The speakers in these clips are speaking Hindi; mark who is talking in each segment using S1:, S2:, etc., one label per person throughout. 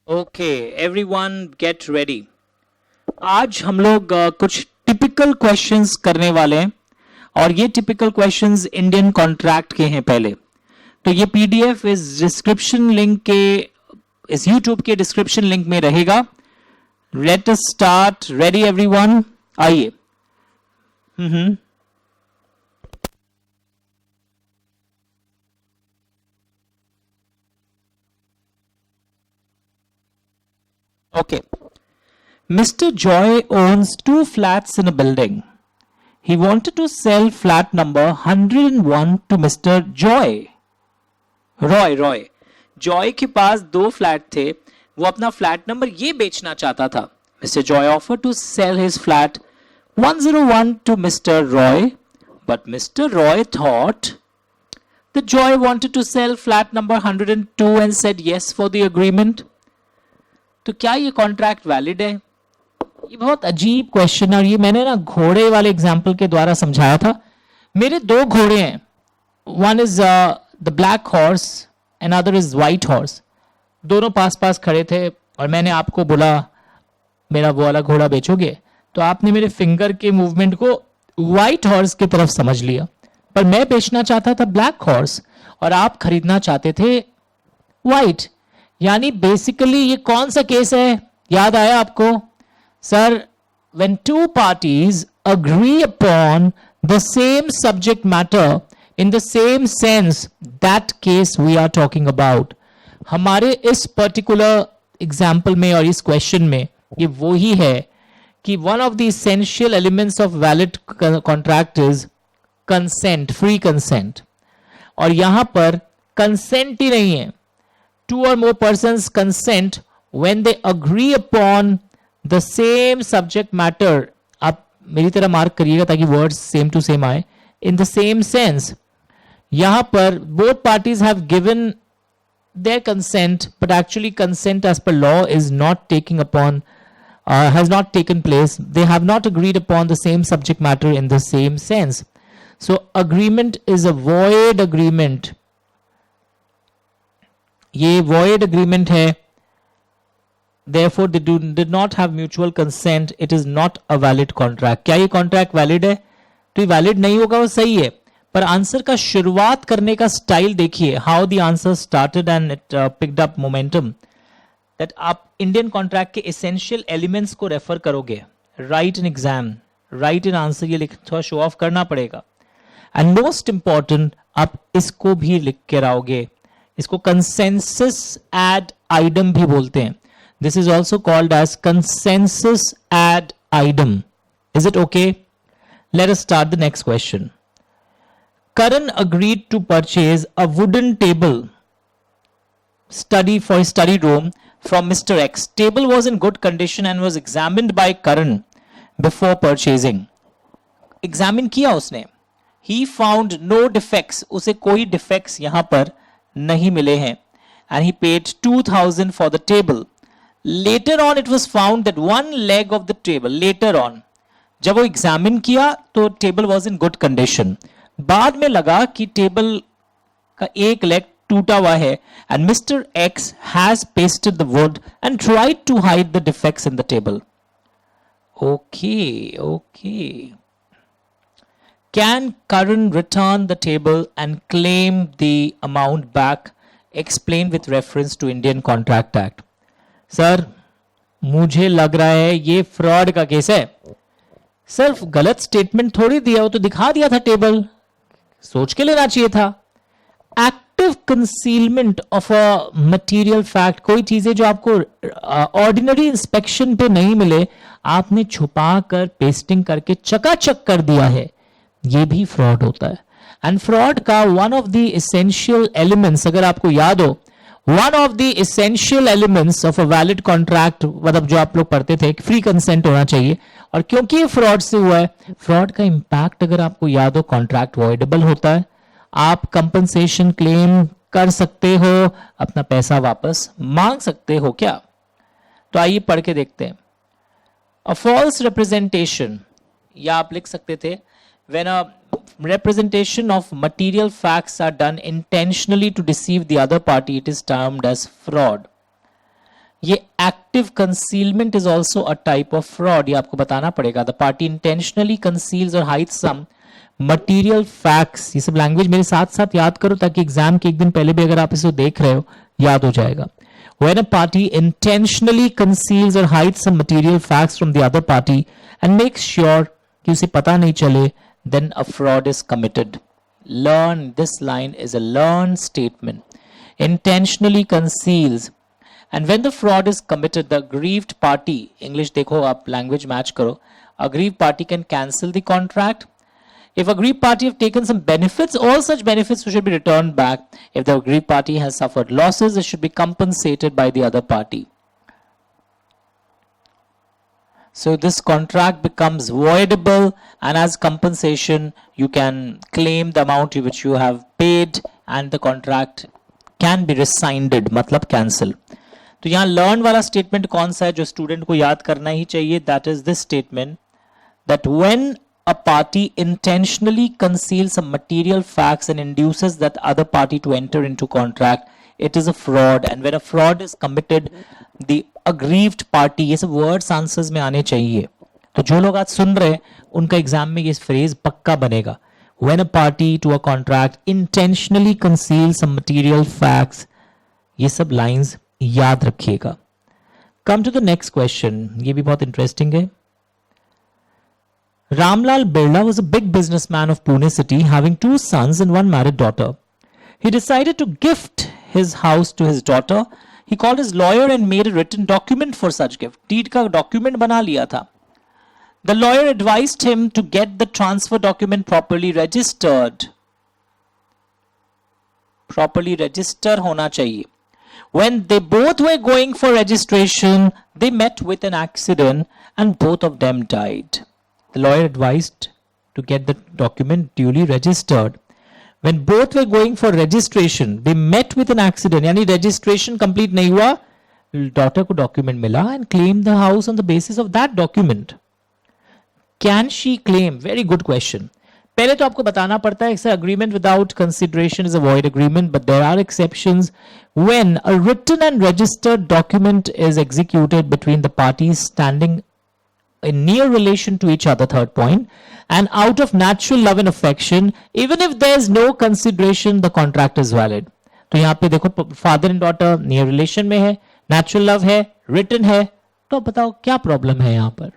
S1: Okay everyone get ready. आज हम लोग कुछ टिपिकल क्वेश्चंस करने वाले हैं और ये टिपिकल क्वेश्चंस इंडियन कॉन्ट्रैक्ट के हैं। पहले तो ये पीडीएफ इस डिस्क्रिप्शन लिंक के, इस यूट्यूब के डिस्क्रिप्शन लिंक में रहेगा। Late us start. Ready everyone? आइए। Okay. Mr. Joy owns 2 flats in a building. He wanted to sell flat number 101 to Mr. Joy. Roy. Joy के पास 2 फ्लैट थे, वो अपना फ्लैट नंबर ये बेचना चाहता था। Mr. Joy offered to sell his flat 101 to Mr. Roy, but Mr. Roy thought that Joy wanted to sell flat number 102 and said yes for the agreement. तो क्या ये कॉन्ट्रैक्ट वैलिड है? ये बहुत अजीब क्वेश्चन है और ये मैंने ना घोड़े वाले एग्जाम्पल के द्वारा समझाया था। मेरे 2 घोड़े हैं, one is the black horse and other is white horse. दोनों पास पास खड़े थे और मैंने आपको बोला मेरा वो वाला घोड़ा बेचोगे, तो आपने मेरे फिंगर के मूवमेंट को व्हाइट हॉर्स की तरफ समझ लिया, पर मैं बेचना चाहता था ब्लैक हॉर्स और आप खरीदना चाहते थे व्हाइट। यानी बेसिकली ये कौन सा केस है, याद आया आपको sir? When 2 parties agree upon the same subject matter in the same sense, that case we are talking about. हमारे इस पर्टिकुलर एग्जाम्पल में और इस क्वेश्चन में ये वो ही है कि one of the essential elements of valid contract is consent, free consent. और यहां पर कंसेंट ही नहीं है, 2 or more persons consent when they agree upon the same subject matter. आप मेरी तरह मार्क करिएगा ताकि वर्ड्स सेम टू सेम आए। इन द सेम सेंस, यहां पर both parties have given their consent, but actually consent as per law is not taking upon, has not taken place. They have not agreed upon the same subject matter in the same sense. So agreement is a void agreement. ये void agreement है, therefore they did not have mutual consent. It is not a valid contract. क्या ये contract valid है? तो ये valid नहीं होगा, वो सही है, पर आंसर का शुरुआत करने का स्टाइल देखिए, how the answer started and it picked up momentum. that आप इंडियन कॉन्ट्रैक्ट के essential elements को रेफर करोगे, write in exam, write in answer, ये लिख थोड़ा शो ऑफ करना पड़ेगा। एंड मोस्ट इंपॉर्टेंट, आप इसको भी लिख के आओगे। इसको कंसेंसस एड आइडम भी बोलते हैं। This is also called as consensus ad idem. Is it okay? Let us start the next question. Karan agreed to purchase a wooden table for his study room from Mr. X. Table was in good condition and was examined by Karan before purchasing. Examine किया उसने। He found no defects. उसे कोई defects यहां पर नहीं मिले हैं, and he paid 2000 for the table. Later on it was found that one leg of the table, later on जब वो एग्जामिन किया तो table was in good condition, बाद में लगा कि टेबल का एक लेग टूटा हुआ है, and mister X has pasted the wood and tried to hide the defects in the table. Okay Can Karan return the table and claim the amount back? Explain with reference to Indian Contract Act. Sir मुझे लग रहा है ये फ्रॉड का केस है। सिर्फ गलत स्टेटमेंट थोड़ी दिया, हो तो दिखा दिया था टेबल, सोच के लेना चाहिए था। Active concealment of a material fact, कोई चीजें जो आपको ऑर्डिनरी इंस्पेक्शन पे नहीं मिले, आपने छुपा कर पेस्टिंग करके चकाचक कर दिया है, ये भी फ्रॉड होता है। एंड फ्रॉड का one of the essential elements, अगर आपको याद हो, one of the essential elements of a valid contract, मतलब जो आप लोग पढ़ते थे, फ्री कंसेंट होना चाहिए। और क्योंकि ये फ्रॉड से हुआ है, फ्रॉड का इंपैक्ट अगर आपको याद हो, कॉन्ट्रैक्ट वॉइडेबल होता है, आप कंपनसेशन क्लेम कर सकते हो, अपना पैसा वापस मांग सकते हो क्या? तो आइए पढ़ के देखते हैं। अ फॉल्स रिप्रेजेंटेशन, या आप लिख सकते थे when a representation of material facts are done intentionally to deceive the other party, it is termed as fraud. ये active concealment is also a type of fraud, ये आपको बताना पड़ेगा. द पार्टी इंटेंशनली कंसील्स और हाइड्स सम मटीरियल फैक्ट्स. ये सब लैंग्वेज मेरे साथ साथ याद करो ताकि एग्जाम के एक दिन पहले भी अगर आप इसे देख रहे हो याद हो जाएगा. When a party intentionally conceals or hides some material facts from the other party and makes sure कि उसे पता नहीं चले, then a fraud is committed. Learn, this line is a learned statement. Intentionally conceals. And when the fraud is committed, the aggrieved party, English देखो आप language match करो, aggrieved party can cancel the contract. If aggrieved party have taken some benefits, all such benefits should be returned back. If the aggrieved party has suffered losses, it should be compensated by the other party. So this contract becomes voidable, and as compensation, you can claim the amount which you have paid, and the contract can be rescinded, मतलब cancel. तो यहाँ learn वाला statement कौन सा है जो student को याद करना ही चाहिए? That is this statement, that when a party intentionally conceals some material facts and induces that other party to enter into contract, it is a fraud. And when a fraud is committed, the aggrieved party, ये सब words answers में आने चाहिए. तो जो लोग आज सुन रहे हैं उनका एग्जाम में ये फ्रेज पक्का बनेगा. When a party to a contract intentionally conceals some material facts, ये सब lines याद रखिएगा. Come to the next question. ये भी बहुत interesting है. Ramlal Birla was a big businessman of Pune city, having 2 sons and 1 married daughter. He decided to gift his house to his daughter. He called his lawyer and made a written document for such gift. Deed का document बना लिया था. The lawyer advised him to get the transfer document properly registered. Properly register होना चाहिए. When they both were going for registration, they met with an accident and both of them died. The lawyer advised to get the document duly registered. When both were going for registration, they met with an accident. यानी registration complete नहीं हुआ, daughter को document मिला and claimed the house on the basis of that document. Can she claim? Very good question. पहले तो आपको बताना पड़ता है कि agreement without consideration is a void agreement, but there are exceptions when a written and registered document is executed between the parties standing in near relation to each other, third point, and out of natural love and affection, even if there is no consideration, the contract is valid. तो यहाँ पे देखो father and daughter near relation में है, नेचुरल लव है, रिटन है, तो बताओ क्या प्रॉब्लम है यहाँ पर?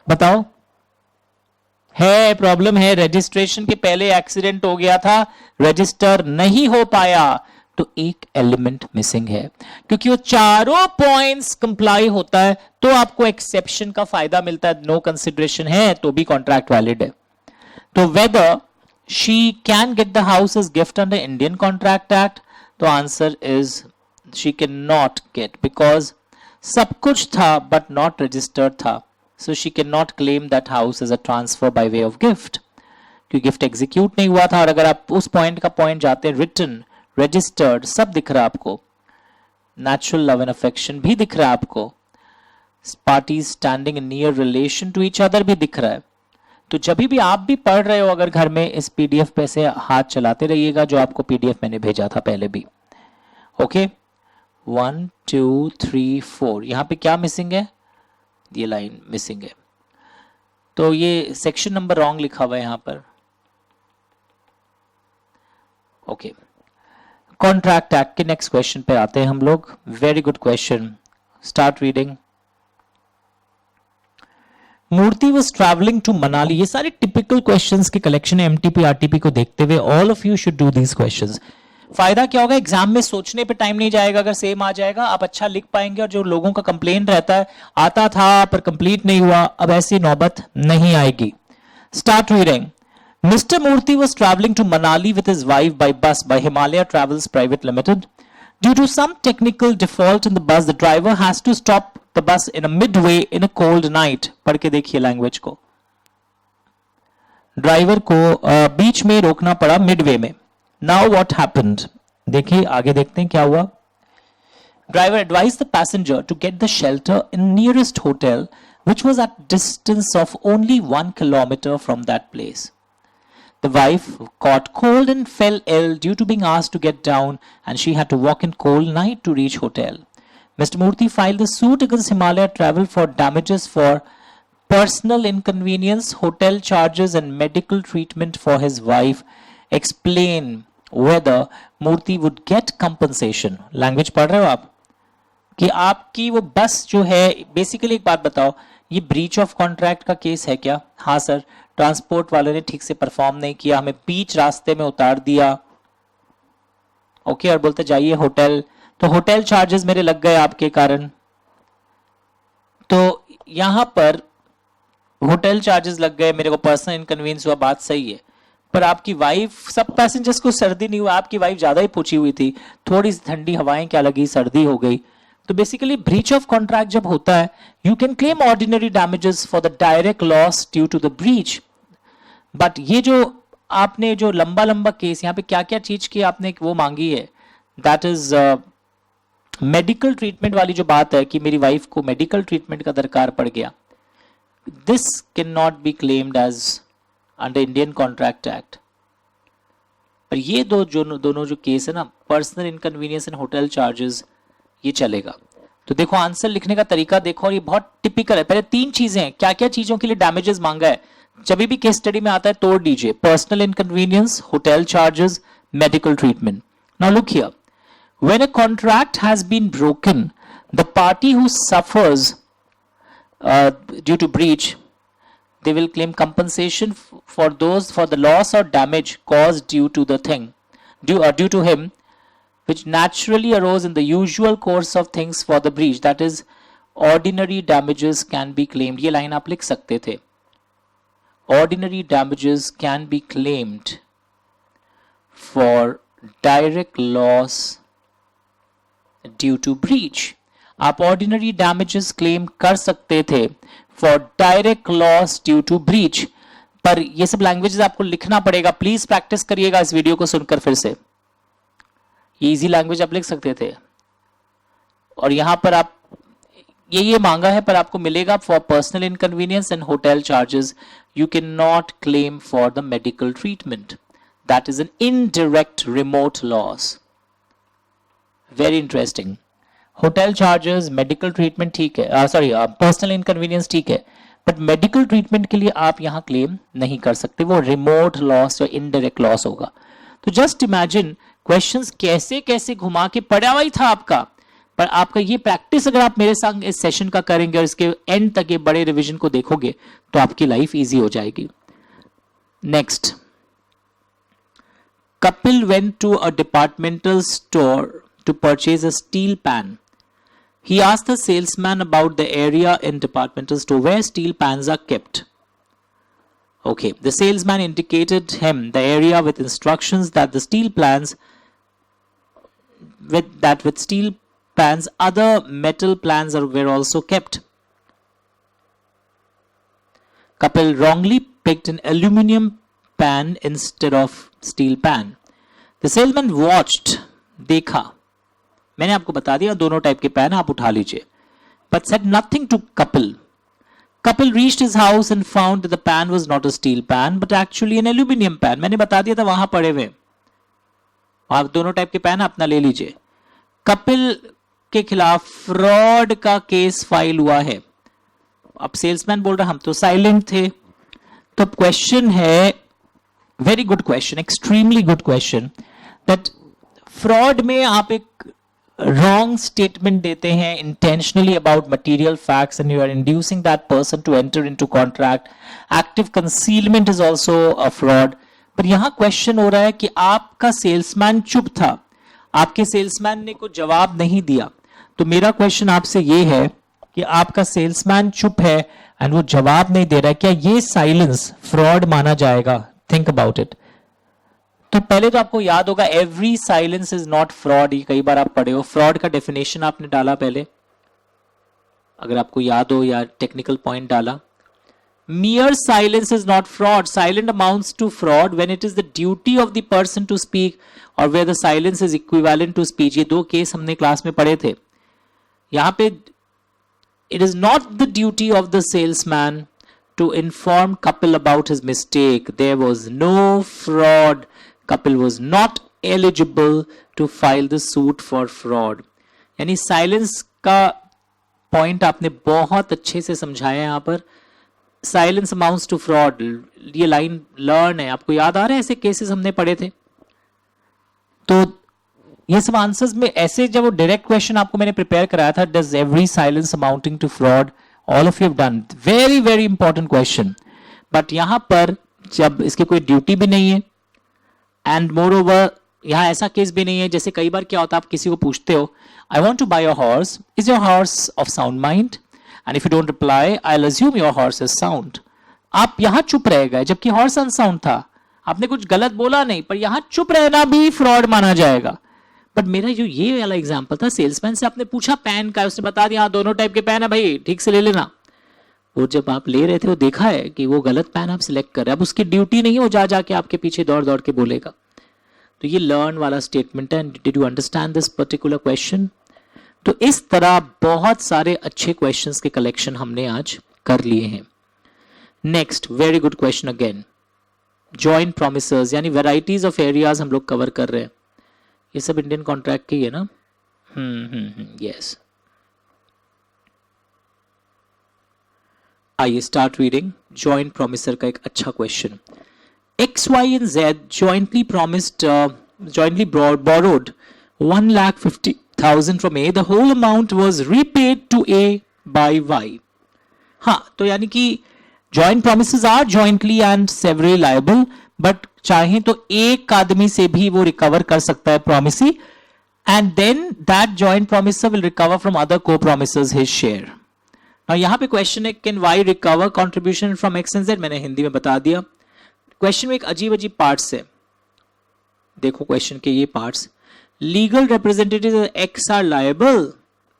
S1: बताओ. है प्रॉब्लम है, रजिस्ट्रेशन के पहले एक्सीडेंट हो गया था, रजिस्टर नहीं हो पाया, तो एक एलिमेंट मिसिंग है. क्योंकि वो चारों पॉइंट्स कंप्लाई होता है तो आपको एक्सेप्शन का फायदा मिलता है. नो कंसिडरेशन है तो भी कॉन्ट्रैक्ट वैलिड है. तो whether she can get the house as gift under Indian contract act, तो answer is she can not get, because सब कुछ था बट नॉट रजिस्टर्ड था. So she can not claim that house as a transfer by way of gift, क्योंकि गिफ्ट एग्जीक्यूट नहीं हुआ था. और अगर आप उस पॉइंट का पॉइंट जाते हैं, रिटन रजिस्टर्ड सब दिख रहा है आपको, नेचुरल लव एंड अफेक्शन भी दिख रहा है आपको, parties standing in near relation to each other भी दिख रहा है. तो जब भी आप भी पढ़ रहे हो अगर घर में, इस पीडीएफ पे से हाथ चलाते रहिएगा जो आपको पीडीएफ मैंने भेजा था पहले भी. ओके, 1 2 3 4 यहां पे क्या मिसिंग है? ये लाइन मिसिंग है. तो ये सेक्शन नंबर रॉन्ग लिखा हुआ है यहां पर. ओके, कॉन्ट्रैक्ट एक्ट के नेक्स्ट क्वेश्चन पे आते हैं हम लोग. Very good question, start reading. Murthy was travelling to Manali. ये सारे टिपिकल क्वेश्चंस के कलेक्शन है एमटीपी आरटीपी को देखते हुए. All of you should do these questions. फायदा क्या होगा, एग्जाम में सोचने पे टाइम नहीं जाएगा. अगर सेम आ जाएगा आप अच्छा लिख पाएंगे. और जो लोगों का कंप्लेंट रहता है आता था पर कंप्लीट नहीं हुआ, अब ऐसी नौबत नहीं आएगी. Start reading. Mr. Murthy was traveling to Manali with his wife by bus by Himalaya Travels Private Limited. Due to some technical default in the bus, the driver has to stop the bus in a midway in a cold night. पढ़ के देखिए लैंग्वेज को. ड्राइवर को बीच में रोकना पड़ा मिडवे में. Now what happened? देखिए आगे देखते हैं क्या हुआ. Driver advised the passenger to get the shelter in nearest hotel, which was at distance of only 1 kilometer from that place. The wife caught cold and fell ill due to being asked to get down, and she had to walk in cold night to reach hotel. Mr. Murthy filed the suit against Himalaya Travel for damages for personal inconvenience, hotel charges and medical treatment for his wife. Explain whether Murthy would get compensation. Language पढ़ रहे हो आप कि आपकी वो बस जो है, बेसिकली एक बात बताओ, ये ब्रीच ऑफ कॉन्ट्रैक्ट का केस है क्या? हाँ सर, ट्रांसपोर्ट वाले ने ठीक से परफॉर्म नहीं किया, हमें बीच रास्ते में उतार दिया, ओके, और बोलते जाइए होटल, तो होटल चार्जेस मेरे लग गए आपके कारण, तो यहां पर होटल चार्जेस लग गए, मेरे को पर्सनल इनकन्वीनियंस हुआ, बात सही है, पर आपकी वाइफ, सब पैसेंजर्स को सर्दी नहीं हुआ, आपकी वाइफ ज्यादा ही पूछी हुई थी, थोड़ी सी ठंडी हवाएं क्या लगी, सर्दी हो गई, तो बेसिकली ब्रीच ऑफ कॉन्ट्रैक्ट जब होता है, you can claim ordinary damages for the direct loss due to the breach. But ये जो आपने जो लंबा लंबा केस, यहाँ पे क्या क्या चीज की आपने वो मांगी है, दैट इज मेडिकल ट्रीटमेंट वाली जो बात है कि मेरी वाइफ को मेडिकल ट्रीटमेंट का दरकार पड़ गया, this can not be claimed as under Indian contract act. पर ये दोनों जो केस है ना, personal inconvenience and hotel charges, ये चलेगा. तो देखो आंसर लिखने का तरीका देखो, और ये बहुत टिपिकल है. पहले तीन चीजें हैं, क्या क्या चीजों के लिए डैमेजेस मांगा है, जब भी केस स्टडी में आता है तोड़ दीजिए, personal inconvenience, hotel charges, medical treatment. Now look here, when a contract has been broken, the party who suffers due to breach, they will claim compensation for the loss or damage caused due to the thing, due to him, which naturally arose in the usual course of things for the breach. That is, ordinary damages can be claimed. ये लाइन आप लिख सकते थे. Ordinary damages can be claimed for direct loss due to breach. आप ऑर्डिनरी डैमेजेस क्लेम कर सकते थे for direct loss due to breach. पर ये सब लैंग्वेजेस आपको लिखना पड़ेगा, प्लीज प्रैक्टिस करिएगा इस वीडियो को सुनकर फिर से. ये इजी लैंग्वेज आप लिख सकते थे, और यहां पर आप ये मांगा है, पर आपको मिलेगा for personal inconvenience and hotel charges. You can not claim for the medical treatment. That is an indirect remote loss. Very interesting. Hotel charges, medical treatment ठीक है, सॉरी पर्सनल इनकन्वीनियंस ठीक है, बट मेडिकल ट्रीटमेंट के लिए आप यहां क्लेम नहीं कर सकते, वो रिमोट लॉस या इनडायरेक्ट लॉस होगा. तो जस्ट इमेजिन क्वेश्चंस कैसे कैसे घुमा के पड़ा हुआ ही था आपका, पर आपका ये प्रैक्टिस अगर आप मेरे संग इस सेशन का करेंगे और इसके एंड तक ये बड़े रिवीजन को देखोगे तो आपकी लाइफ इजी हो जाएगी. Next, Kapil went to a departmental store to purchase a steel pan. He asked the salesman about the area in departmental store where steel pans are kept. Okay, the salesman indicated him the area with instructions that the steel pans with steel pans other metal pans were also kept. Kapil wrongly picked an aluminum pan instead of steel pan. The salesman watched, देखा, मैंने आपको बता दिया दोनों टाइप के पैन आप उठा लीजिए, but said nothing to Kapil. Kapil reached his house and found that the pan was not a steel pan but actually an aluminum pan. मैंने बता दिया था वहां पड़े हुए, आप दोनों टाइप के पैन अपना ले लीजिए. कपिल के खिलाफ फ्रॉड का केस फाइल हुआ है. अब सेल्समैन बोल रहा हम तो साइलेंट थे. तो क्वेश्चन है, very good question, extremely good question, that fraud में आप एक wrong statement देते हैं intentionally about material facts and you are inducing that person to enter into contract. Active concealment is also a fraud. पर यहां क्वेश्चन हो रहा है कि आपका सेल्समैन चुप था, आपके सेल्समैन ने कोई जवाब नहीं दिया. तो मेरा क्वेश्चन आपसे ये है कि आपका सेल्समैन चुप है एंड वो जवाब नहीं दे रहा है, क्या ये साइलेंस फ्रॉड माना जाएगा? Think about it. तो पहले तो आपको याद होगा every silence is not fraud. ये कई बार आप पढ़े हो, फ्रॉड का डेफिनेशन आपने डाला पहले, अगर आपको याद हो, या टेक्निकल पॉइंट डाला. mere silence is not fraud. Silent amounts to fraud when it is the duty of the person to speak or where the silence is equivalent to speech. ये दो केस हमने क्लास में पढ़े थे. यहाँ पे it is not the duty of the salesman to inform Kapil about his mistake. There was no fraud. Kapil was not eligible to file the suit for fraud. यानी साइलेंस का पॉइंट आपने बहुत अच्छे से समझाया यहाँ पर। साइलेंस अमाउंट्स टू फ्रॉड, ये लाइन लर्न है, आपको याद आ रहा है ऐसे केसेस हमने पढ़े थे। तो ये सब आंसर्स में ऐसे जब वो डायरेक्ट क्वेश्चन आपको मैंने प्रिपेयर कराया था, does every silence amounting to fraud, all of you have done, very very important question. But यहां पर जब इसकी कोई ड्यूटी भी नहीं है एंड मोर ओवर यहां ऐसा केस भी नहीं है, जैसे कई बार क्या होता है आप किसी को पूछते हो I want to buy your horse, is your horse of sound mind, and if you don't reply I will assume your horse is sound. आप यहां चुप रह गए जबकि हॉर्स अनसाउंड था, आपने कुछ गलत बोला नहीं, पर यहां चुप रहना भी फ्रॉड माना जाएगा। बट मेरा जो ये वाला एग्जांपल था, सेल्समैन से आपने पूछा पेन का है, उसने बता दिया हाँ दोनों टाइप के पेन है भाई, ठीक से ले लेना। वो जब आप ले रहे थे वो देखा है कि वो गलत पेन आप सिलेक्ट कर रहे हैं, अब उसकी ड्यूटी नहीं है वो जा जाके आपके पीछे दौड़ दौड़ के बोलेगा। तो ये लर्न वाला स्टेटमेंट है। Did you understand this particular question? तो इस तरह बहुत सारे अच्छे क्वेश्चंस के कलेक्शन हमने आज कर लिए हैं। Next very good question again, joint promises यानी वेराइटीज ऑफ एरियाज हम लोग कवर कर रहे हैं। ये सब इंडियन कॉन्ट्रैक्ट के ही है ना? यस। आइए स्टार्ट रीडिंग। जॉइंट प्रोमिसर का एक अच्छा question. X, Y and Z jointly borrowed 1,50,000 from A. The whole amount was repaid to A by Y. हाँ, तो यानी कि joint promises are jointly and severally liable, but चाहे तो एक आदमी से भी वो रिकवर कर सकता है promisee, and then that joint promiser will recover from other co-promisers his share. Now यहाँ पे क्वेश्चन है can Y recover contribution from X and Z? मैंने हिंदी में बता दिया। क्वेश्चन में एक अजीब अजीब पार्ट्स है, देखो क्वेश्चन के ये parts. Legal representative X are liable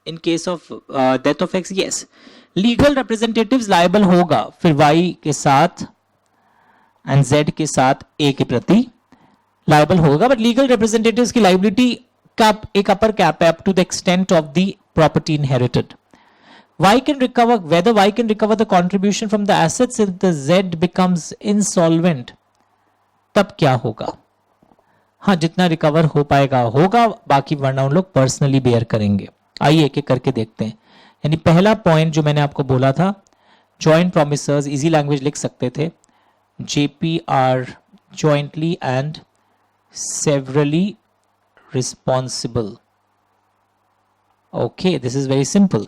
S1: in case of death of X, yes legal representatives liable होगा, फिर वाई के साथ एंड जेड के साथ ए के प्रति लायबल होगा, बट लीगल रिप्रेजेंटेटिव्स की लाइबिलिटी का एक अपर कैप है up to the extent of the property inherited. Y can recover, whether Y can recover the contribution from the assets if the Z becomes insolvent, तब क्या होगा? हाँ, जितना रिकवर हो पाएगा होगा, बाकी वरना उन लोग पर्सनली बेयर करेंगे। आइए एक एक करके देखते हैं। यानी पहला पॉइंट जो मैंने आपको बोला था, जॉइंट प्रोमिसर्स, इजी लैंग्वेज लिख सकते थे, JP are jointly and severally responsible. Okay, this is very simple.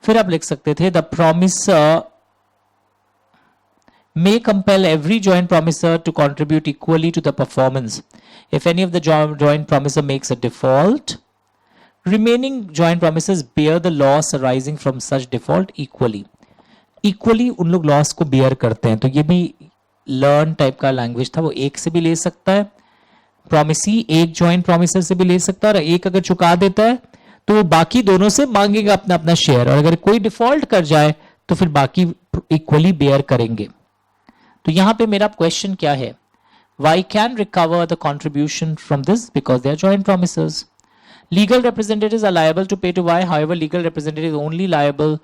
S1: फिर आप लिख सकते थे the promiser may compel every joint promisor to contribute equally to the performance. If any of the joint promisor makes a default, remaining joint promisors bear the loss arising from such default equally. Equally उन लोग लॉस को bear करते हैं। तो ये भी लर्न टाइप का लैंग्वेज था, वो एक से भी ले सकता है, प्रोमिसी एक जॉइंट प्रोमिसर से भी ले सकता है, और एक अगर चुका देता है तो वो बाकी दोनों से मांगेगा अपना अपना शेयर, और अगर कोई डिफॉल्ट कर जाए तो फिर बाकी इक्वली बेयर करेंगे। तो यहां पे मेरा क्वेश्चन क्या है? Y can recover the contribution from this because they are joint promisers. Legal representatives are liable to pay to Y. However, legal representative is only liable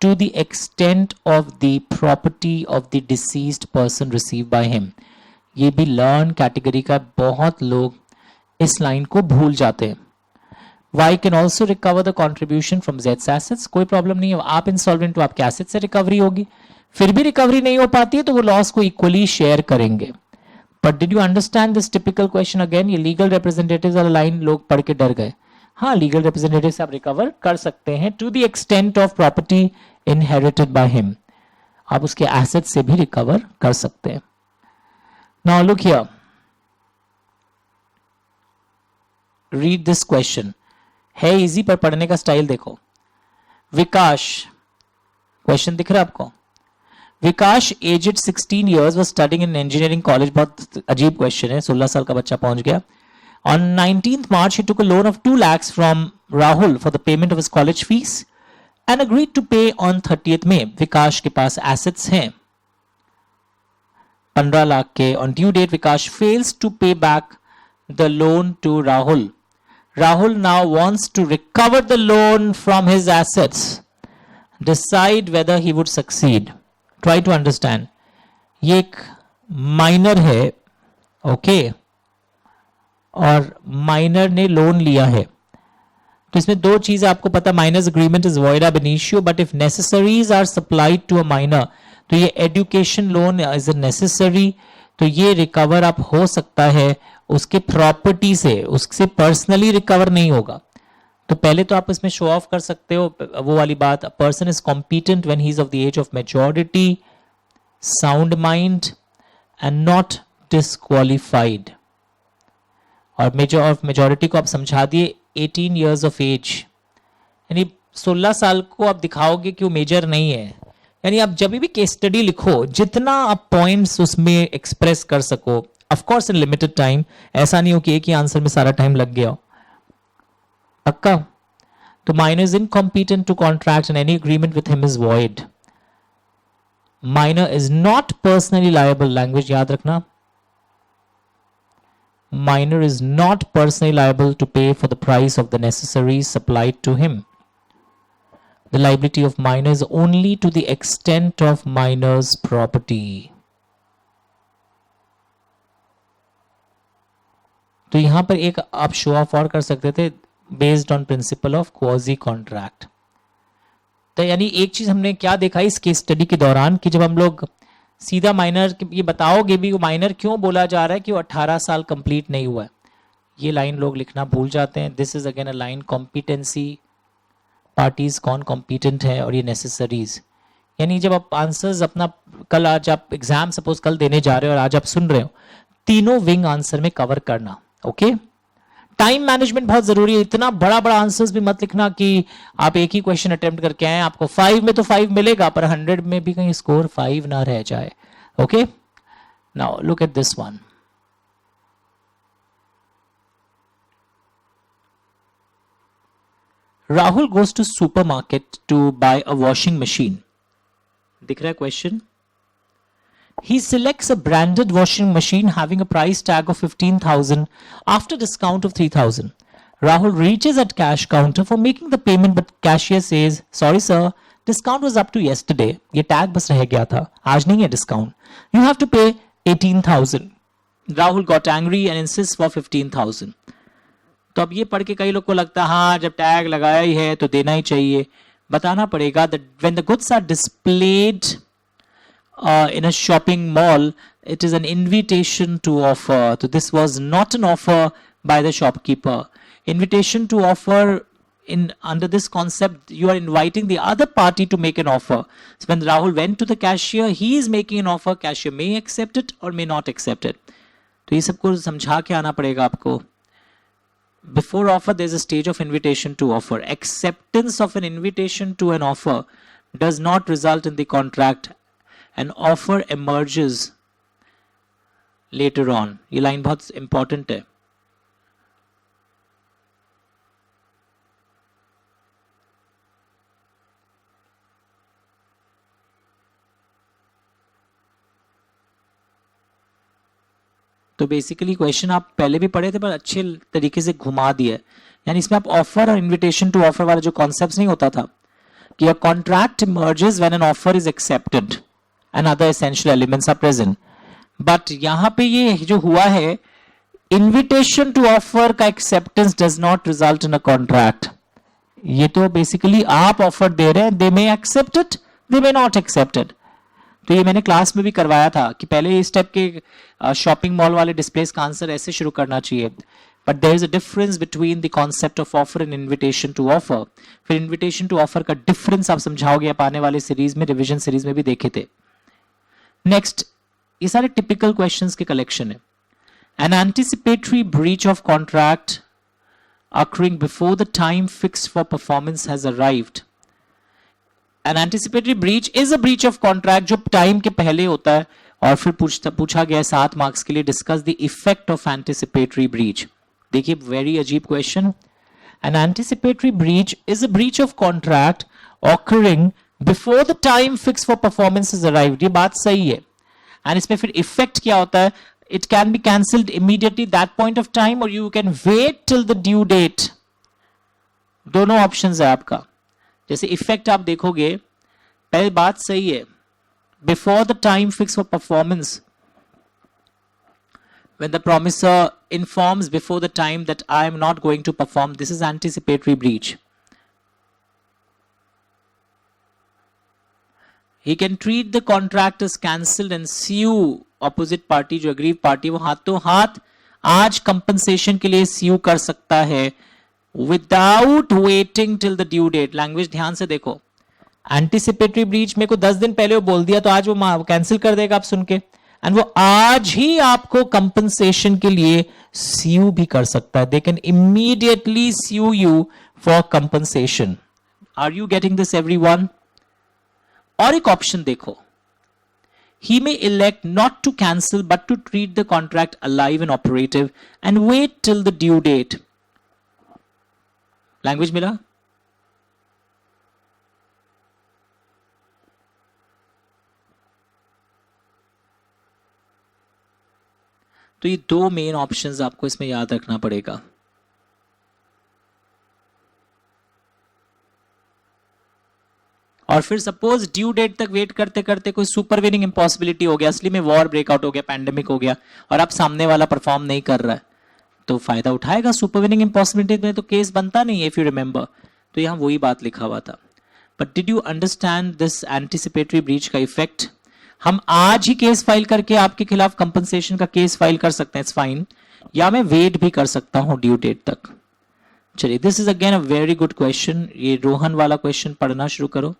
S1: to the extent of the property of the deceased person received by him. ये भी लर्न कैटेगरी का, बहुत लोग इस लाइन को भूल जाते हैं। Y can also recover the contribution from Z's assets. कोई प्रॉब्लम नहीं है, आप इंसॉल्वेंट तो आपके एसेट से रिकवरी होगी, फिर भी रिकवरी नहीं हो पाती है तो वो लॉस को इक्वली शेयर करेंगे। But did you understand this typical question? Again ये लीगल रिप्रेजेंटेटिव्स वाला लाइन लोग पढ़ के डर गए। हाँ, लीगल रिप्रेजेंटेटिव से आप रिकवर कर सकते हैं to the extent of property inherited by him, आप उसके एसेट से भी रिकवर कर सकते हैं। Now look here, read this question, है इजी पर पढ़ने का स्टाइल देखो। विकास, क्वेश्चन दिख रहा है आपको? विकास aged 16 years was studying in engineering college। बहुत अजीब क्वेश्चन है, 16 साल का बच्चा पहुंच गया। On 19th March he took a loan of 2 lakhs from Rahul for the payment of his college fees and agreed to pay on 30th May। विकास के पास एसेट्स हैं 15 लाख के। On due date Vikas fails to pay back the loan to Rahul. Rahul now wants to recover the loan from his assets. Decide whether he would succeed. Try to understand. ये एक माइनर है, ओके, और माइनर ने लोन लिया है, तो इसमें दो चीजें आपको पता, minors agreement is void ab initio, but if necessaries are supplied to a minor, तो ये education loan is a necessary, तो ये रिकवर अप हो सकता है उसके प्रॉपर्टी से, उससे पर्सनली रिकवर नहीं होगा। तो पहले तो आप इसमें शो ऑफ कर सकते हो वो वाली बात, person is competent when he is of the age of majority, sound mind and not disqualified. और मेजॉरिटी को आप समझा दिए 18 years of age, यानी 16 साल को आप दिखाओगे कि वो मेजर नहीं है। यानी आप जब भी केस स्टडी लिखो, जितना आप पॉइंट्स उसमें एक्सप्रेस कर सको, of course in limited time, ऐसा नहीं हो कि एक ही आंसर में सारा टाइम लग गया हो, पक्का। तो minor is incompetent to contract and any agreement with him is void. Minor is not personally liable, language याद रखना, minor is not personally liable to pay for the price of the necessaries supplied to him. The liability of minor is only to the extent of minor's property. तो यहां पर एक आप शो ऑफ और कर सकते थे based on principle of quasi contract. तो यानी एक चीज हमने क्या देखा इस केस स्टडी के दौरान कि जब हम लोग सीधा माइनर ये बताओगे भी माइनर क्यों बोला जा रहा है कि वो 18 साल कंप्लीट नहीं हुआ है, ये लाइन लोग लिखना भूल जाते हैं। This is again a line, competency, parties कौन कॉम्पिटेंट है और ये नेसेसरीज। यानी जब आप आंसर्स अपना कल आज आप एग्जाम सपोज कल देने जा रहे हो और आज आप सुन रहे हो, तीनों विंग आंसर में कवर करना। ओके, टाइम मैनेजमेंट बहुत जरूरी है। इतना बड़ा बड़ा आंसर्स भी मत लिखना कि आप एक ही क्वेश्चन अटेम्प्ट करके आए, आपको 5 में तो 5 मिलेगा पर 100 में भी कहीं स्कोर 5 ना रह जाए। Okay, now look at this one. Rahul goes to supermarket to buy a washing machine. दिख रहा है question? He selects a branded washing machine having a price tag of 15,000 after discount of 3,000. Rahul reaches at cash counter for making the payment, but cashier says, "Sorry sir, discount was up to yesterday." ये tag बस रह गया था, आज नहीं है discount. You have to pay 18,000. Rahul got angry and insists for 15,000. तो अब ये पढ़ के कई लोग को लगता है हाँ जब टैग लगाया ही है तो देना ही चाहिए। बताना पड़ेगा that when the goods are displayed in a shopping mall, it is an invitation to offer. So this was not an offer by the shopkeeper. Invitation to offer, in under this concept, you are inviting the other party to make an offer. So when Rahul went to the cashier, he is making an offer. Cashier may accept it or may not accept it. तो ये सबको समझा के आना पड़ेगा आपको। Before offer, there is a stage of invitation to offer. Acceptance of an invitation to an offer does not result in the contract. An offer emerges later on. ये लाइन बहुत इंपॉर्टेंट है। तो बेसिकली क्वेश्चन आप पहले भी पढ़े थे पर अच्छे तरीके से घुमा दिया। यानी इसमें आप ऑफर और इन्विटेशन टू ऑफर वाला जो कॉन्सेप्ट नहीं होता था कि a contract emerges when an offer is accepted and other essential elements are present. But यहां पे ये जो हुआ है, invitation to offer का acceptance does not result in a contract. ये तो बेसिकली आप ऑफर दे रहे हैं, they may accept it, they may not accept it. तो ये मैंने क्लास में भी करवाया था कि पहले इस टाइप के शॉपिंग मॉल वाले डिस्प्लेस का आंसर ऐसे शुरू करना चाहिए। But there is a difference between the concept of offer and invitation to offer. फिर इन्विटेशन टू ऑफर का डिफरेंस आप समझाओगे, आप आने वाले सीरीज में, रिविजन सीरीज में भी देखे थे। नेक्स्ट, ये सारे टिपिकल क्वेश्चंस के कलेक्शन है। An anticipatory breach of contract occurring before the time fixed for performance has arrived. An anticipatory breach is a breach of contract जो टाइम के पहले होता है। और फिर पूछा गया 7 मार्क्स के लिए, discuss the effect of anticipatory breach. देखिए वेरी अजीब question. An anticipatory breach is a breach of contract occurring before the time fixed for performance has arrived. ये बात सही है। एंड इसमें फिर इफेक्ट क्या होता है? It can be cancelled immediately that point of time or you can wait till the due date. दोनों ऑप्शंस है आपका। जैसे इफेक्ट आप देखोगे, पहले बात सही है, before the time fix for performance, when the promisor informs before the time that I am not going to perform, this is anticipatory breach. He can treat the contract as cancelled and sue opposite party, जो aggrieved party, वो हाथों हाथ आज compensation के लिए sue कर सकता है without waiting till the due date. Language ध्यान से देखो. एंटीसिपेटरी ब्रीच मेरे को 10 दिन पहले वो बोल दिया तो आज वो कैंसिल कर देगा आप सुन के, एंड वो आज ही आपको कंपनसेशन के लिए स्यू भी कर सकता है. They can immediately sue you for compensation. Are you getting this everyone? और एक ऑप्शन देखो, he may elect not to cancel but to treat the contract alive and operative and wait till the due date. Language मिला? तो ये दो मेन ऑप्शंस आपको इसमें याद रखना पड़ेगा. और फिर सपोज ड्यू डेट तक वेट करते करते कोई सुपरवीनिंग इम्पॉसिबिलिटी हो गया, असली में वॉर ब्रेकआउट हो गया, पैंडेमिक हो गया, और अब सामने वाला परफॉर्म नहीं कर रहा है, तो फायदा उठाएगा सुपरवीनिंग इम्पॉसिबिलिटी में, तो केस बनता नहीं है इफ यू रिमेंबर. तो यहां वही बात लिखा हुआ था. But did you understand this anticipatory breach का इफेक्ट? हम आज ही केस फाइल करके आपके खिलाफ कंपनसेशन का केस फाइल कर सकते हैं, इट्स फाइन, या मैं वेट भी कर सकता हूं ड्यू डेट तक. चलिए, this is again a very good question. ये रोहन वाला क्वेश्चन पढ़ना शुरू करो.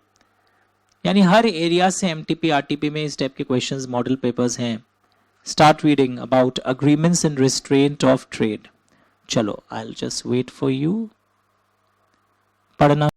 S1: यानी हर एरिया से एमटीपी आरटीपी में इस टाइप के क्वेश्चंस मॉडल पेपर्स हैं. Start reading about agreements and restraint of trade. चलो, I will just wait for you. पढ़ना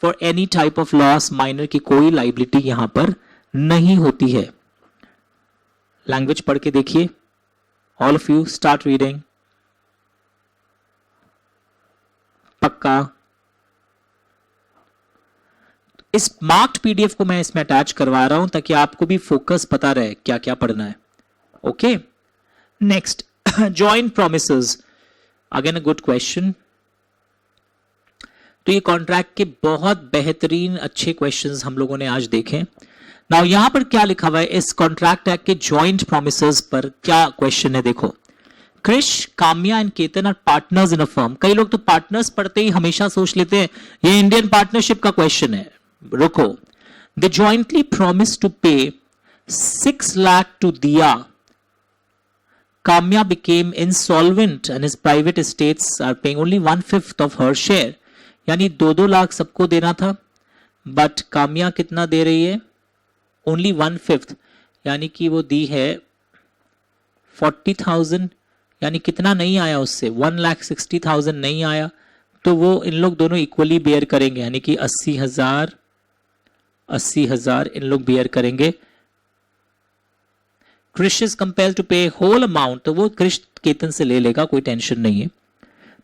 S1: for any type of loss minor की कोई लाइबिलिटी यहां पर नहीं होती है. लैंग्वेज पढ़ के देखिए. All of you start reading. पक्का. इस मार्क्ड पीडीएफ को मैं इसमें अटैच करवा रहा हूं ताकि आपको भी फोकस पता रहे क्या क्या पढ़ना है. Okay. Next, joint promises. Again a good question. तो ये कॉन्ट्रैक्ट के बहुत बेहतरीन अच्छे क्वेश्चंस हम लोगों ने आज देखे. नाउ यहां पर क्या लिखा हुआ है इस कॉन्ट्रैक्ट एक्ट के जॉइंट प्रोमिसेस पर? क्या क्वेश्चन है देखो. Krish, Kamya and Ketan are partners in a firm. कई लोग तो पार्टनर्स पढ़ते ही हमेशा सोच लेते हैं ये इंडियन पार्टनरशिप का क्वेश्चन है. रुको. दे जॉइंटली प्रॉमिस टू पे 6 लाख टू दिया. Kamya became insolvent and his private estates are paying only 1/5 of her share. यानी 2-2 लाख सबको देना था, बट काम्या कितना दे रही है? ओनली 1/5. यानी कि वो दी है 40,000. यानी कितना नहीं आया उससे? 1,60,000 नहीं आया. तो वो इन लोग दोनों इक्वली बेयर करेंगे. यानी कि 80,000 इन लोग बेयर करेंगे. क्रिश इज कंपेल्ड टू पे होल अमाउंट. तो वो क्रिश केतन से ले लेगा, कोई टेंशन नहीं है.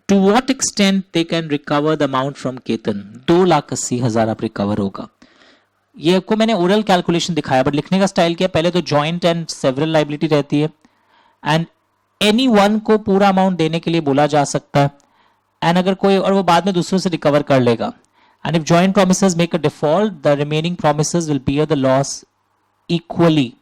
S1: To what extent they can recover the amount from Ketan? 2,80,000 आप रिकवर होगा. ये आपको मैंने ओरल कैलकुलेशन दिखाया, बट लिखने का स्टाइल क्या? पहले तो जॉइंट एंड सेवरल लाइबिलिटी रहती है, एंड एनी वन को पूरा अमाउंट देने के लिए बोला जा सकता है. एंड अगर कोई, और वो बाद में दूसरों से रिकवर कर लेगा. And if joint promises make a default, the remaining promises will bear the loss equally.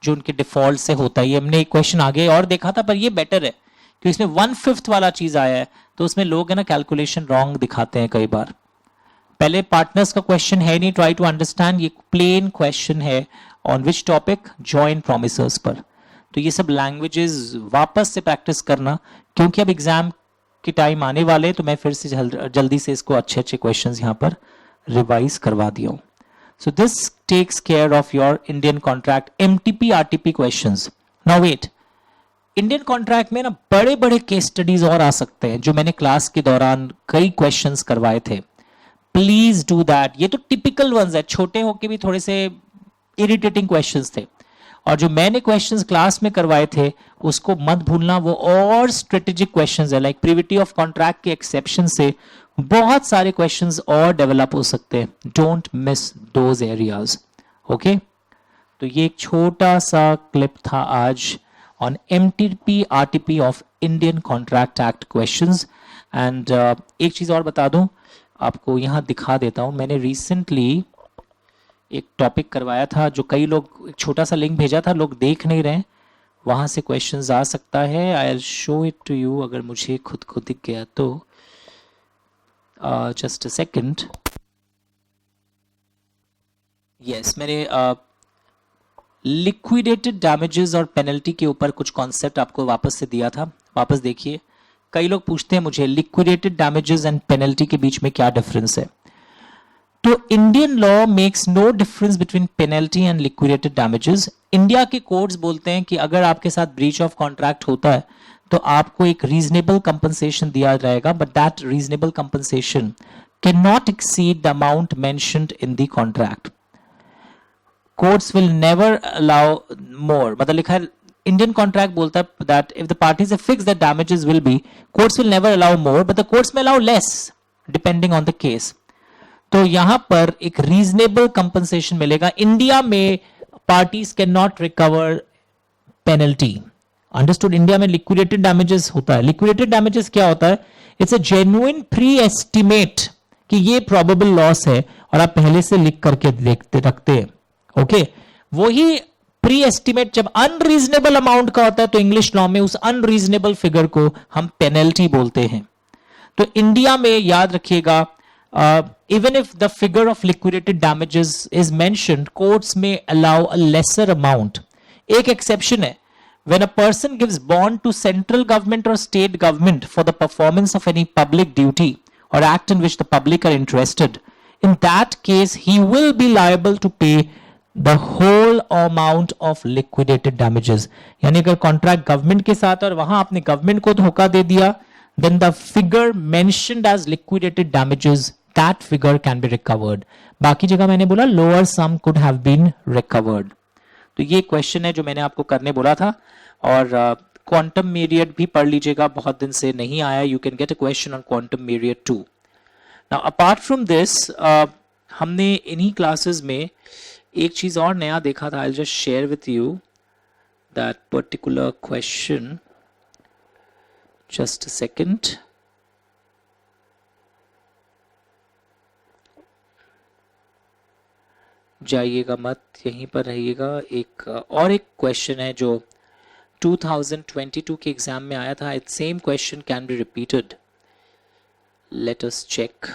S1: जो उनके डिफॉल्ट से होता है. ये हमने एक क्वेश्चन आगे और देखा था, पर ये बेटर है क्योंकि इसमें 1/5 वाला चीज आया है. तो उसमें लोग है ना कैलकुलेशन रॉन्ग दिखाते हैं कई बार. पहले पार्टनर्स का क्वेश्चन है नहीं, ट्राई टू अंडरस्टैंड. ये प्लेन क्वेश्चन है on which topic? Joint promises पर. तो ये सब लैंग्वेजेस वापस से प्रैक्टिस करना, क्योंकि अब एग्जाम के टाइम आने वाले. तो मैं फिर से जल्दी से इसको अच्छे अच्छे क्वेश्चन यहाँ पर रिवाइज करवा दिया हूँ. So this takes care of your Indian contract MTP RTP questions. Now wait, Indian contract में ना बड़े बड़े केस स्टडीज और आ सकते हैं जो मैंने क्लास के दौरान कई क्वेश्चंस करवाए थे. Please do that. ये तो टिपिकल वंस है, छोटे होके भी थोड़े से इरिटेटिंग क्वेश्चंस थे, और जो मैंने क्वेश्चंस क्लास में करवाए थे उसको मत भूलना. वो और स्ट्रेटेजिक क्वेश्चंस है, लाइक प्रिविटी ऑफ कॉन्ट्रैक्ट के एक्सेप्शन से बहुत सारे क्वेश्चंस और डेवलप हो सकते हैं. Don't miss those areas. Okay. तो ये एक छोटा सा क्लिप था आज on MTP RTP of Indian contract act questions. And एक चीज और बता दूं आपको, यहां दिखा देता हूं. मैंने रिसेंटली एक टॉपिक करवाया था जो कई लोग, एक छोटा सा लिंक भेजा था, लोग देख नहीं रहे. वहां से क्वेश्चंस आ सकता है. I will show it to you अगर मुझे खुद को दिख गया तो. Just a second. यस, मैंने लिक्विडेटेड डैमेजेस और पेनल्टी के ऊपर कुछ कॉन्सेप्ट आपको वापस से दिया था. वापस देखिए. कई लोग पूछते हैं मुझे लिक्विडेटेड डैमेजेस एंड पेनल्टी के बीच में क्या डिफरेंस है. तो Indian law makes no difference between penalty and liquidated damages. India के कोर्ट्स बोलते हैं कि अगर आपके साथ ब्रीच ऑफ कॉन्ट्रैक्ट होता है तो आपको एक रीजनेबल कंपनसेशन दिया जाएगा, but that reasonable compensation can not exceed the amount mentioned in the contract. Courts will never allow more. मतलब लिखा है, इंडियन कॉन्ट्रैक्ट बोलता है that if the parties have fixed the damages will be, courts will never allow more, but the courts may allow less depending on the case. तो यहां पर एक रीजनेबल कंपनसेशन मिलेगा. इंडिया में parties can not recover penalty. Understood. India में लिक्विडेटेड डैमेजेस होता है. लिक्विडेटेड डैमेजेस क्या होता है? It's a genuine pre estimate कि ये प्रोबेबल लॉस है और आप पहले से लिख करके देखते रखते हैं. ओके. वही प्री एस्टिमेट जब अनरीजनेबल अमाउंट का होता है तो इंग्लिश लॉ में उस अनरीजनेबल फिगर को हम पेनल्टी बोलते हैं. तो इंडिया में याद रखिएगा, even if the figure of liquidated damages is mentioned, courts may allow a lesser amount. एक exception है, when a person gives bond to central government or state government for the performance of any public duty or act in which the public are interested, in that case he will be liable to pay the whole amount of liquidated damages. यानी अगर contract government के साथ और वहां आपने government को धोखा दे दिया, then the figure mentioned as liquidated damages, that figure can be recovered. बाकी जगह मैंने बोला lower sum could have been recovered. तो ये क्वेश्चन है जो मैंने आपको करने बोला था, और क्वांटम मीरियड भी पढ़ लीजिएगा, बहुत दिन से नहीं आया. You can get a question on quantum meruit too. Now apart from this हमने इन्हीं क्लासेस में एक चीज और नया देखा था. I just share with you that particular question. Just a second. जाइएगा मत, यहीं पर रहिएगा. एक क्वेश्चन है जो 2022 के एग्जाम में आया था. It same question can be repeated. Let us check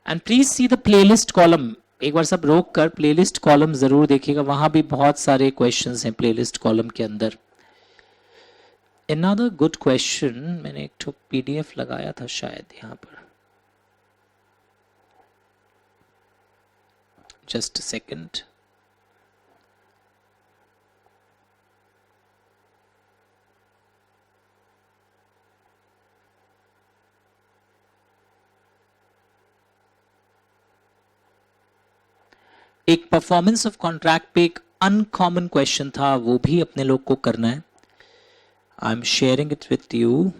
S1: and please see the playlist column. एक बार सब रोक कर प्लेलिस्ट कॉलम जरूर देखिएगा, वहां भी बहुत सारे क्वेश्चंस हैं प्लेलिस्ट कॉलम के अंदर. अनदर गुड क्वेश्चन, मैंने एक तो पीडीएफ लगाया था शायद यहाँ पर. Just a second. एक परफॉर्मेंस ऑफ कॉन्ट्रैक्ट पे एक अनकॉमन क्वेश्चन था, वो भी अपने लोग को करना है. I am sharing it with you.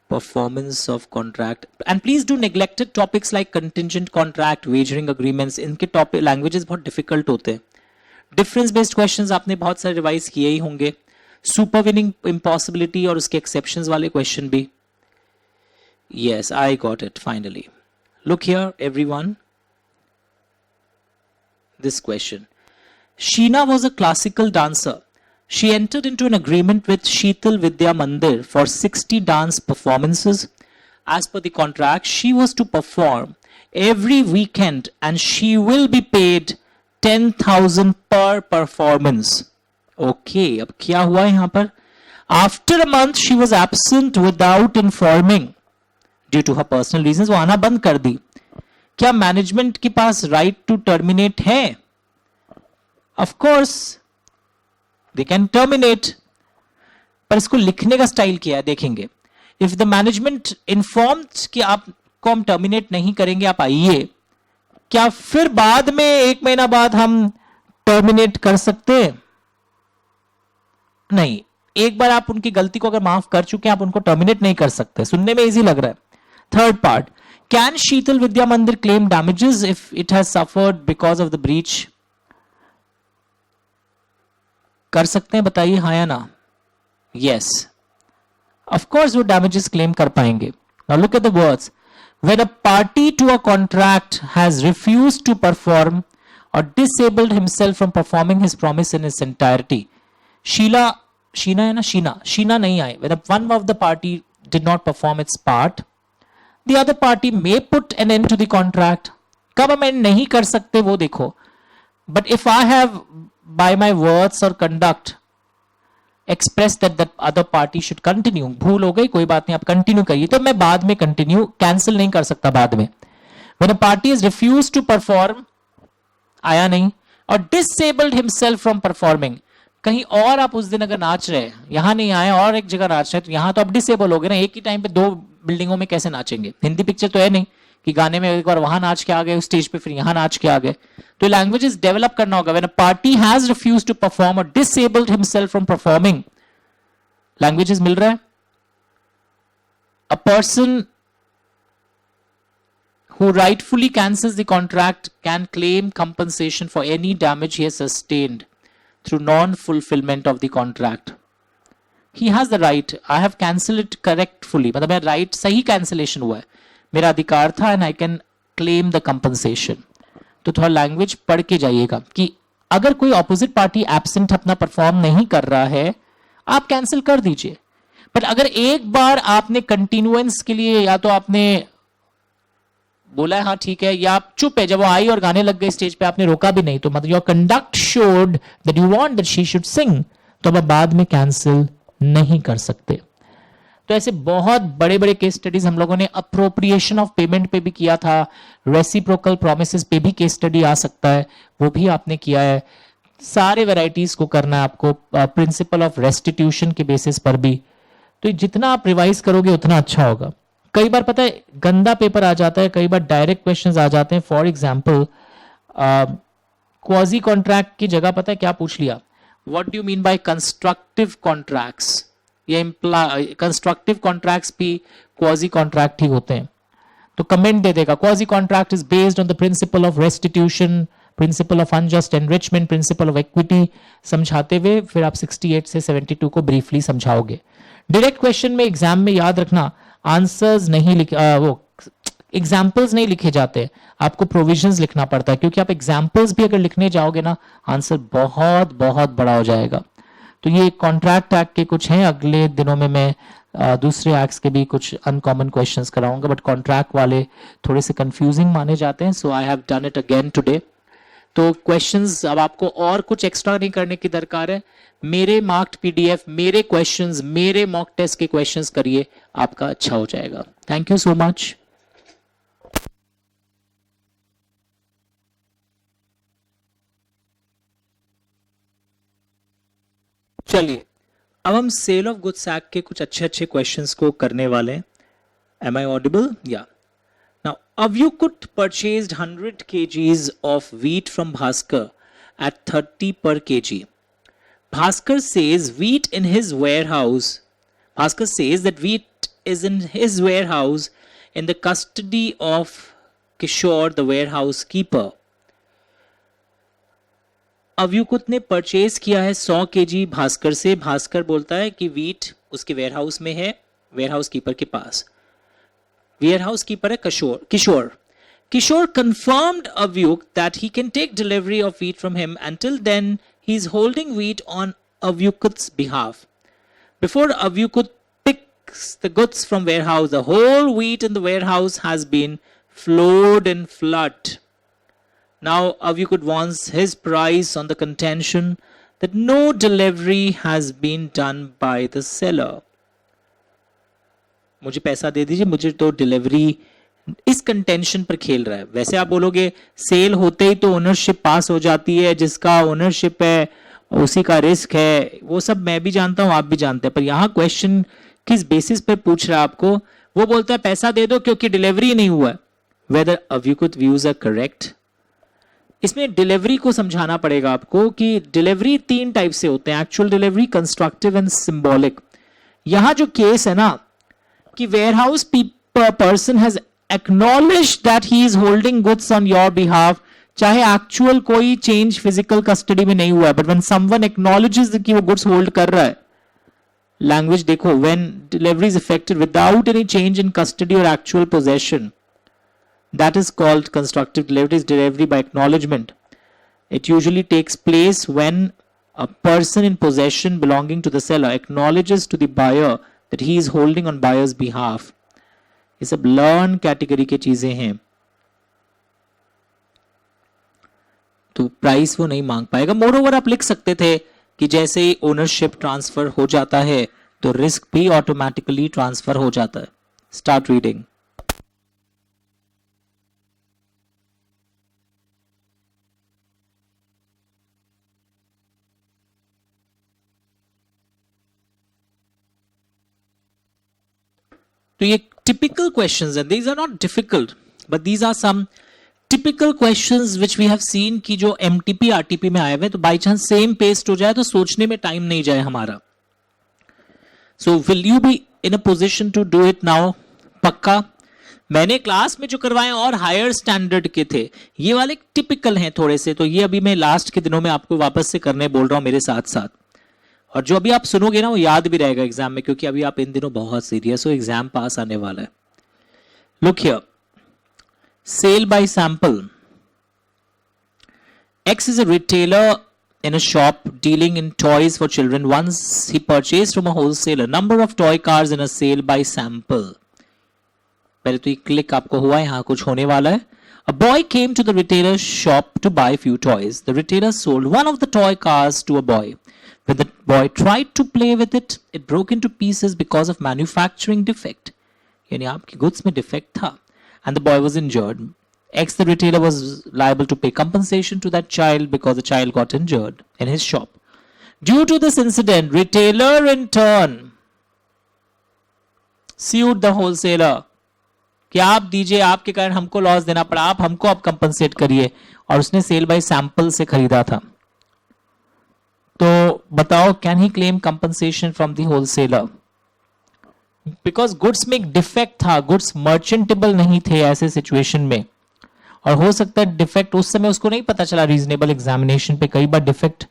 S1: Performance of contract, and please do neglected topics like contingent contract, wagering agreements. इनके टॉपिक लैंग्वेजेस बहुत डिफिकल्ट होते हैं. डिफरेंस बेस्ड क्वेश्चंस आपने बहुत सारे रिवाइज किए ही होंगे. सुपरविनिंग इम्पॉसिबिलिटी और उसके एक्सेप्शंस वाले क्वेश्चन भी. Yes, I got it finally. Look here everyone, this question. Sheena was a classical dancer. She entered into an agreement with Sheetal Vidya Mandir for 60 dance performances. As per the contract, she was to perform every weekend and she will be paid 10,000 per performance. Okay, अब क्या हुआ यहाँ पर? After a month, she was absent without informing due to her personal reasons. वो आना बंद कर दी. क्या मैनेजमेंट के पास right to terminate है? Of course. They can terminate. पर इसको लिखने का स्टाइल क्या है देखेंगे. If the management informed कि आपको हम टर्मिनेट नहीं करेंगे, आप आइए, क्या फिर बाद में 1 महीना बाद हम टर्मिनेट कर सकते हैं? नहीं. एक बार आप उनकी गलती को अगर माफ कर चुके हैं, आप उनको टर्मिनेट नहीं कर सकते. सुनने में इजी लग रहा है. Third part, can Sheetal Vidya Mandir claim damages if it has suffered because of the breach? कर सकते हैं, बताइए हाँ या ना. यस, ऑफ कोर्स वो डैमेजेस क्लेम कर पाएंगे. Now look at the words. When a party to a contract has refused to perform और disabled himself from performing his promise in its entirety. Sheena है ना, शीना नहीं आए. When one of the party did not perform its part, the other party may put an end to the contract. कब हम एंड नहीं कर सकते वो देखो. But if I have by my words or conduct express that the other party should continue, भूल हो गई कोई बात नहीं, आप कंटिन्यू करिए, तो मैं बाद में कंटिन्यू कैंसिल नहीं कर सकता बाद में. when a party is refused to perform, आया नहीं, और disabled himself from performing, कहीं और आप उस दिन अगर नाच रहे हैं, यहां नहीं आए और एक जगह नाच रहे हैं, तो यहां तो आप डिसेबल हो गए ना. एक ही टाइम पे 2 बिल्डिंगों में कैसे नाचेंगे? हिंदी पिक्चर तो है नहीं कि गाने में एक बार वहां नाच के आ गए स्टेज पे, फिर यहां नाच के आ गए. तो लैंग्वेजेस डेवलप करना होगा. When a party has refused to perform और disabled himself from performing, languages मिल रहा है. A person who rightfully cancels the contract can claim compensation for any damage he has sustained through non-fulfillment of the contract. He has the right. I have cancelled it correctfully. मतलब मेरा right सही cancellation हुआ है, मेरा अधिकार था, and I can claim the compensation. तो थोड़ा लैंग्वेज पढ़ के जाइएगा कि अगर कोई ऑपोजिट पार्टी एब्सेंट अपना परफॉर्म नहीं कर रहा है, आप कैंसिल कर दीजिए. बट अगर एक बार आपने कंटिन्यूएंस के लिए या तो आपने बोला है हाँ ठीक है, या आप चुप है, जब वो आई और गाने लग गए स्टेज पे आपने रोका भी नहीं, तो मतलब your conduct showed that you want that she should सिंग, तो अब बाद में कैंसिल नहीं कर सकते. तो ऐसे बहुत बड़े बड़े केस स्टडीज हम लोगों ने अप्रोप्रिएशन ऑफ पेमेंट पे भी किया था, रेसिप्रोकल प्रोमिसेस पे भी केस स्टडी आ सकता है, वो भी आपने किया है. सारे वेराइटीज को करना है आपको, प्रिंसिपल ऑफ रेस्टिट्यूशन के बेसिस पर भी. तो जितना आप रिवाइज करोगे उतना अच्छा होगा. कई बार पता है गंदा पेपर आ जाता है, कई बार डायरेक्ट क्वेश्चंस आ जाते हैं. फॉर एग्जांपल क्वाजी कॉन्ट्रैक्ट की जगह पता है क्या पूछ लिया, what do you mean by constructive contracts. ये कंस्ट्रक्टिव कॉन्ट्रैक्ट्स भी क्वाजी कॉन्ट्रैक्ट ही होते हैं. तो कमेंट दे देगा, quasi contract is based on the principle of restitution, principle of unjust enrichment, principle of equity समझाते हुए फिर आप 68 से 72 को ब्रीफली समझाओगे. डायरेक्ट क्वेश्चन में एग्जाम में याद रखना आंसर्स नहीं वो एग्जाम्पल्स नहीं लिखे जाते, आपको प्रोविजंस लिखना पड़ता है, क्योंकि आप एग्जाम्पल्स भी अगर लिखने जाओगे ना आंसर बहुत बहुत बड़ा हो जाएगा. तो ये कॉन्ट्रैक्ट एक्ट के कुछ हैं, अगले दिनों में मैं दूसरे एक्ट्स के भी कुछ अनकॉमन क्वेश्चंस कराऊंगा, बट कॉन्ट्रैक्ट वाले थोड़े से कंफ्यूजिंग माने जाते हैं. So I have done it again today. तो क्वेश्चंस अब आपको और कुछ एक्स्ट्रा नहीं करने की दरकार है. मेरे मार्क्ड पीडीएफ, मेरे क्वेश्चंस, मेरे मॉक टेस्ट के क्वेश्चंस करिए, आपका अच्छा हो जाएगा. Thank you so much. चलिए अब हम सेल ऑफ गुड्स एक्ट के कुछ अच्छे अच्छे क्वेश्चंस को करने वाले हैं. Am I audible? Yeah. Now, Avyukut purchased 100 kgs of wheat from Bhaskar at 30 per kg. Bhaskar says wheat in his warehouse. Bhaskar says that wheat is in his warehouse in the custody of Kishore, the warehouse keeper. अव्युकुत ने परचेज किया है 100 केजी भास्कर से. भास्कर बोलता है कि वीट उसके वेयरहाउस में है, वेयरहाउस कीपर के पास. वेयरहाउस कीपर है किशोर. Kishore confirmed Avyuk that he can take delivery of wheat from him. Until then, he is holding wheat on Avyukut's behalf. Before Avyukut picks the goods from warehouse, the whole wheat in the warehouse has been flowed in flood. Now Avyukut wants his price on the contention that no delivery has been done by the seller. मुझे पैसा दे दीजिए, मुझे तो डिलीवरी, इस कंटेंशन पर खेल रहा है. वैसे आप बोलोगे सेल होते ही तो ओनरशिप पास हो जाती है, जिसका ओनरशिप है उसी का रिस्क है, वो सब मैं भी जानता हूं, आप भी जानते हैं. पर यहां क्वेश्चन किस बेसिस पे पूछ रहा है आपको, वो बोलता है पैसा दे दो क्योंकि डिलीवरी नहीं हुआ. वेदर अव्युकुत व्यूज आर करेक्ट. इसमें डिलीवरी को समझाना पड़ेगा आपको कि डिलीवरी 3 टाइप से होते हैं, actual delivery, constructive and symbolic. यहां जो केस है ना कि warehouse person has acknowledged that he is holding goods on your behalf, चाहे एक्चुअल कोई चेंज फिजिकल कस्टडी में नहीं हुआ है, बट व्हेन समवन एक्नॉलेजेस कि वो गुड्स होल्ड कर रहा है. लैंग्वेज देखो, when delivery is effected without any change in custody और actual possession, that is called constructive delivery. Is delivery by acknowledgement. It usually takes place when a person in possession belonging to the seller acknowledges to the buyer that he is holding on buyer's behalf. ये सब लर्न कैटेगरी की चीजें हैं, तो प्राइस वो नहीं मांग पाएगा. मोर ओवर आप लिख सकते थे कि जैसे ही ओनरशिप ट्रांसफर हो जाता है तो रिस्क भी ऑटोमेटिकली ट्रांसफर हो जाता है. Start reading. तो ये typical questions हैं, these are not difficult, but these are some typical questions which we have seen कि जो MTP RTP में आए हुए, तो बाई चांस सेम पेस्ट हो जाए तो सोचने में टाइम नहीं जाए हमारा. So will you be in a position to do it now? पक्का. मैंने क्लास में जो करवाए और हायर स्टैंडर्ड के थे, ये वाले टिपिकल हैं थोड़े से, तो ये अभी मैं लास्ट के दिनों में आपको वापस से करने बोल रहा हूं मेरे साथ साथ. और जो अभी आप सुनोगे ना वो याद भी रहेगा एग्जाम में, क्योंकि अभी आप इन दिनों बहुत सीरियस हो, एग्जाम पास आने वाला है. Look here, sale by sample. X is a retailer in a shop dealing in toys for children. Once he purchased from a wholesaler number of toy cars in a sale by sample. पहले तो ये क्लिक आपको हुआ, यहाँ कुछ होने वाला है. A boy came to the retailer's shop to buy few toys. The retailer sold one of the toy cars to a boy. When the boy tried to play with it, it broke into pieces because of manufacturing defect. यानी आपकी goods में defect था, and the boy was injured. X, the retailer, was liable to pay compensation to that child because the child got injured in his shop. Due to this incident, retailer in turn sued the wholesaler. कि आप दीजिए, आपके कारण हमको लॉस देना पड़ा, आप हमको आप कंपनसेट करिए, और उसने सेल बाय सैंपल से खरीदा था, तो बताओ can he claim compensation from the wholesaler? Because goods में एक डिफेक्ट था, गुड्स मर्चेंटेबल नहीं थे ऐसे सिचुएशन में, और हो सकता है डिफेक्ट उस समय उसको नहीं पता चला रीजनेबल एग्जामिनेशन पे। कई बार डिफेक्ट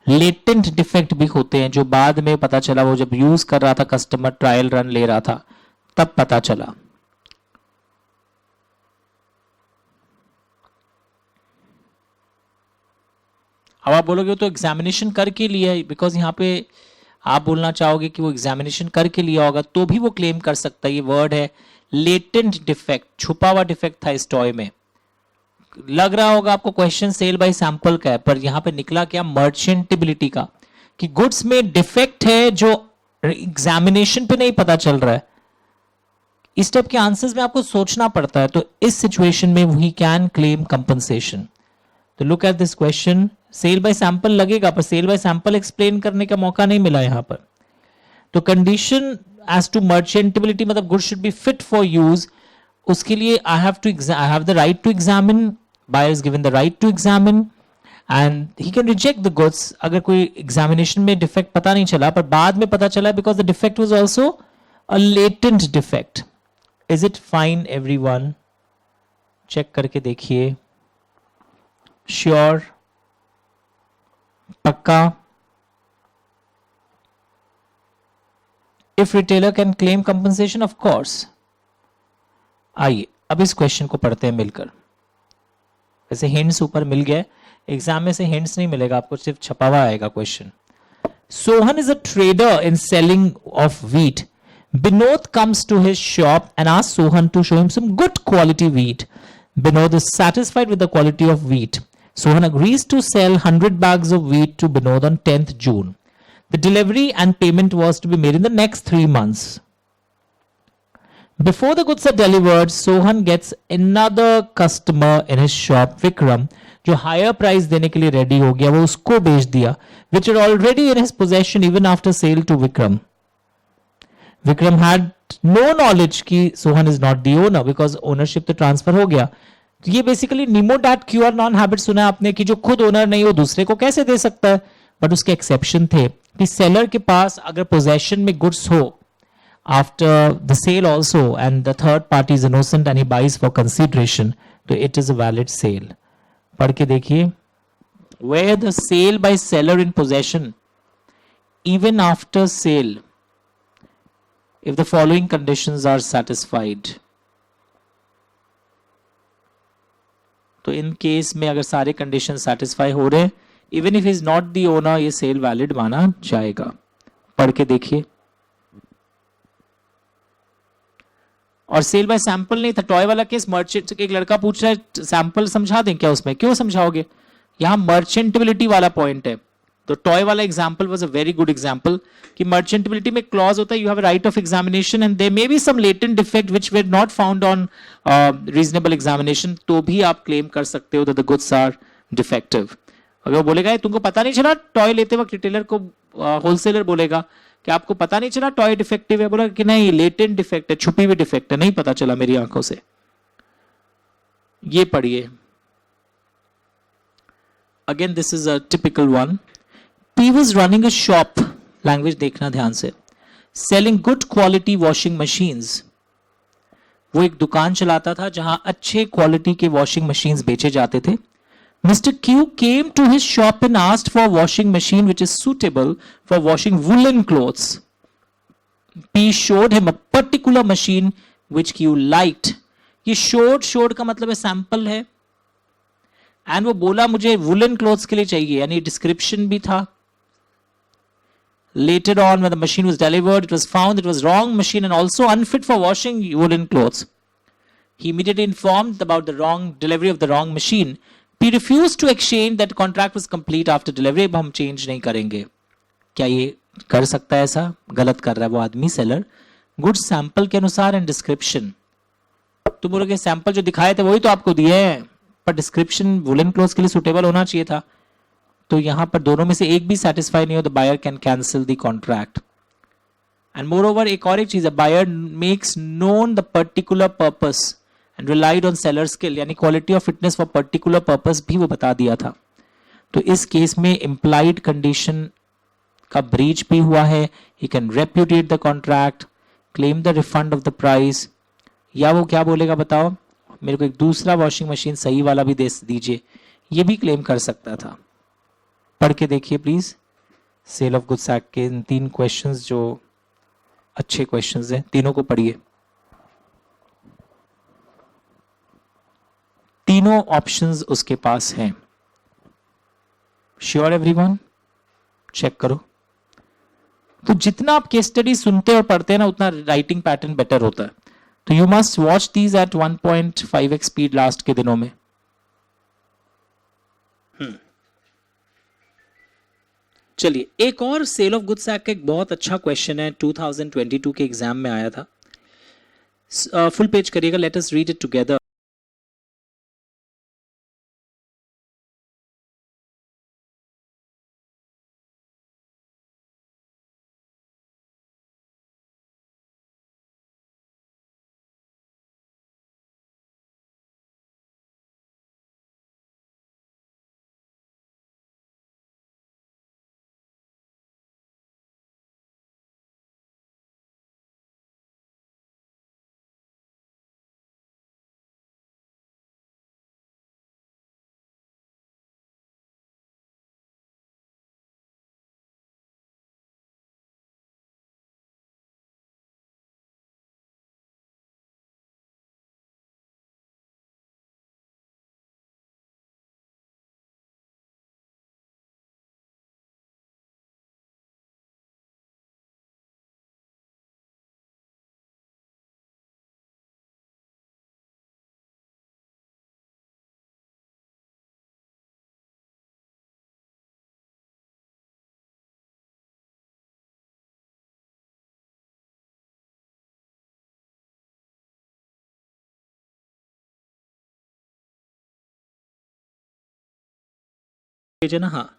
S1: लेटेंट डिफेक्ट भी होते हैं जो बाद में पता चला, वो जब यूज कर रहा था कस्टमर, ट्रायल रन ले रहा था, तब पता चला। अब आप बोलोगे तो एग्जामिनेशन करके लिया, बिकॉज यहाँ पे आप बोलना चाहोगे कि वो एग्जामिनेशन करके लिया होगा तो भी वो क्लेम कर सकता है। ये वर्ड है लेटेंट डिफेक्ट, छुपा हुआ डिफेक्ट था इस टॉय में। लग रहा होगा आपको क्वेश्चन सेल बाय सैंपल का है, पर यहां पे निकला क्या, मर्चेंटेबिलिटी का, कि गुड्स में डिफेक्ट है जो एग्जामिनेशन पे नहीं पता चल रहा है। इस टाइप के आंसर्स में आपको सोचना पड़ता है, तो इस सिचुएशन में वी कैन क्लेम कंपनसेशन। तो look at this question, sale by sample लगेगा पर सेल बाय सैंपल एक्सप्लेन करने का मौका नहीं मिला यहां पर। तो कंडीशन एज टू मर्चेंटेबिलिटी मतलब goods should be fit for use, उसके लिए I have the right to examine, buyer is given the right to examine and he can reject the goods अगर कोई एग्जामिनेशन में डिफेक्ट पता नहीं चला पर बाद में पता चला because the defect was also a latent defect. Is it fine everyone? Check करके देखिए, श्योर, पक्का? If retailer can claim compensation, of course. आइए अब इस क्वेश्चन को पढ़ते हैं मिलकर। वैसे हिंट्स ऊपर मिल गए, एग्जाम में से हिंट्स नहीं मिलेगा आपको, सिर्फ छपा हुआ आएगा question. Sohan is a trader in selling of wheat. Binod comes to his shop and asks Sohan to show him some good quality wheat. Binod is satisfied with the quality of wheat. Sohan agrees to sell 100 bags of wheat to Binod on 10th June. The delivery and payment was to be made in the next 3 months. Before the goods are delivered, Sohan gets another customer in his shop, Vikram, जो higher price देने के लिए ready हो गया, वो उसको बेच दिया, which are already in his possession even after sale to Vikram. Vikram had no knowledge कि Sohan is not the owner because ownership तो transfer हो गया। तो ये basically Nemo dat QR non habit सुना आपने कि जो खुद owner नहीं हो दूसरे को कैसे दे सकता है, but उसके exception थे कि seller के पास अगर possession में goods हो after the sale also and the third party is innocent and he buys for consideration, तो it is a valid sale. पढ़ के देखिए, where the sale by seller in possession even after sale if the following conditions are satisfied. तो इन केस में अगर सारे कंडीशन सेटिस्फाई हो रहे, even if is not the owner, ये सेल वैलिड माना जाएगा। पढ़ के देखिए। और सेल बाय सैंपल नहीं था, टॉय वाला केस मर्चेंट, एक लड़का पूछ रहा है सैंपल समझा दें क्या उसमें, क्यों समझाओगे, यहां मर्चेंटेबिलिटी वाला पॉइंट है। तो टॉय वाला example was a very good example कि मर्चेंटेबिलिटी में क्लॉज होता है you have right of examination and there may be some latent defect which were not found on reasonable examination, तो भी आप क्लेम कर सकते हो that the goods are defective. अगर वो बोलेगा तुमको पता नहीं चला टॉय लेते वक्त, रिटेलर को होलसेलर बोलेगा कि आपको पता नहीं चला टॉय डिफेक्टिव है, बोला कि नहीं लेटेंट डिफेक्ट है, छुपी हुई डिफेक्ट है, नहीं पता चला मेरी आंखों से। ये पढ़िए again, this is a typical one. P was running a shop, language देखना ध्यान से, selling good quality washing machines. वो एक दुकान चलाता था जहां अच्छे क्वालिटी के वॉशिंग मशीन्स बेचे जाते थे। Mr. Q came to his shop and asked for a washing machine which is suitable for washing woolen clothes. P showed him a particular machine which Q liked. ये showed का मतलब है सैंपल है, एंड वो बोला मुझे वुलन क्लोथ्स के लिए चाहिए, यानी डिस्क्रिप्शन भी था। Later on, when the machine was delivered, it was found it was wrong machine and also unfit for washing woolen clothes. He immediately informed about the wrong delivery of the wrong machine. He refused to exchange, that contract was complete after delivery. अब हम चेंज नहीं करेंगे। क्या ये कर सकता है ऐसा? गलत कर रहा है वो आदमी सेलर। गुड सैंपल के अनुसार एंड डिस्क्रिप्शन, तुम बोलोगे सैंपल जो दिखाए थे वही तो आपको दिए हैं, पर डिस्क्रिप्शन वुलन क्लोथ्स के लिए सुटेबल होना चाहिए था। तो यहां पर दोनों में से एक भी सेटिस्फाई नहीं हो, the buyer can cancel the contract. And moreover एक और एक चीज है, buyer makes known the particular purpose and relied on seller skill, यानी quality of fitness for particular purpose भी वो बता दिया था। तो इस केस में इम्प्लाइड कंडीशन का ब्रीच भी हुआ है। He can repudiate the contract, claim the refund of the price, या वो क्या बोलेगा बताओ, मेरे को एक दूसरा वॉशिंग मशीन सही वाला भी दे दीजिए, ये भी क्लेम कर सकता था। पढ़ के देखिए please sale of goods act के इन 3 क्वेश्चंस जो अच्छे क्वेश्चंस हैं, तीनों को पढ़िए। तीनों ऑप्शंस उसके पास हैं। Sure everyone? चेक करो। तो जितना आप केस स्टडी सुनते और पढ़ते हैं ना, उतना राइटिंग पैटर्न बेटर होता है। तो you must watch these at 1.5x speed last के दिनों में। चलिए, एक और सेल ऑफ गुड्स एक्ट का एक बहुत अच्छा क्वेश्चन है, 2022 के एग्जाम में आया था। फुल पेज करिएगा, let us read it together. ना, हाँ,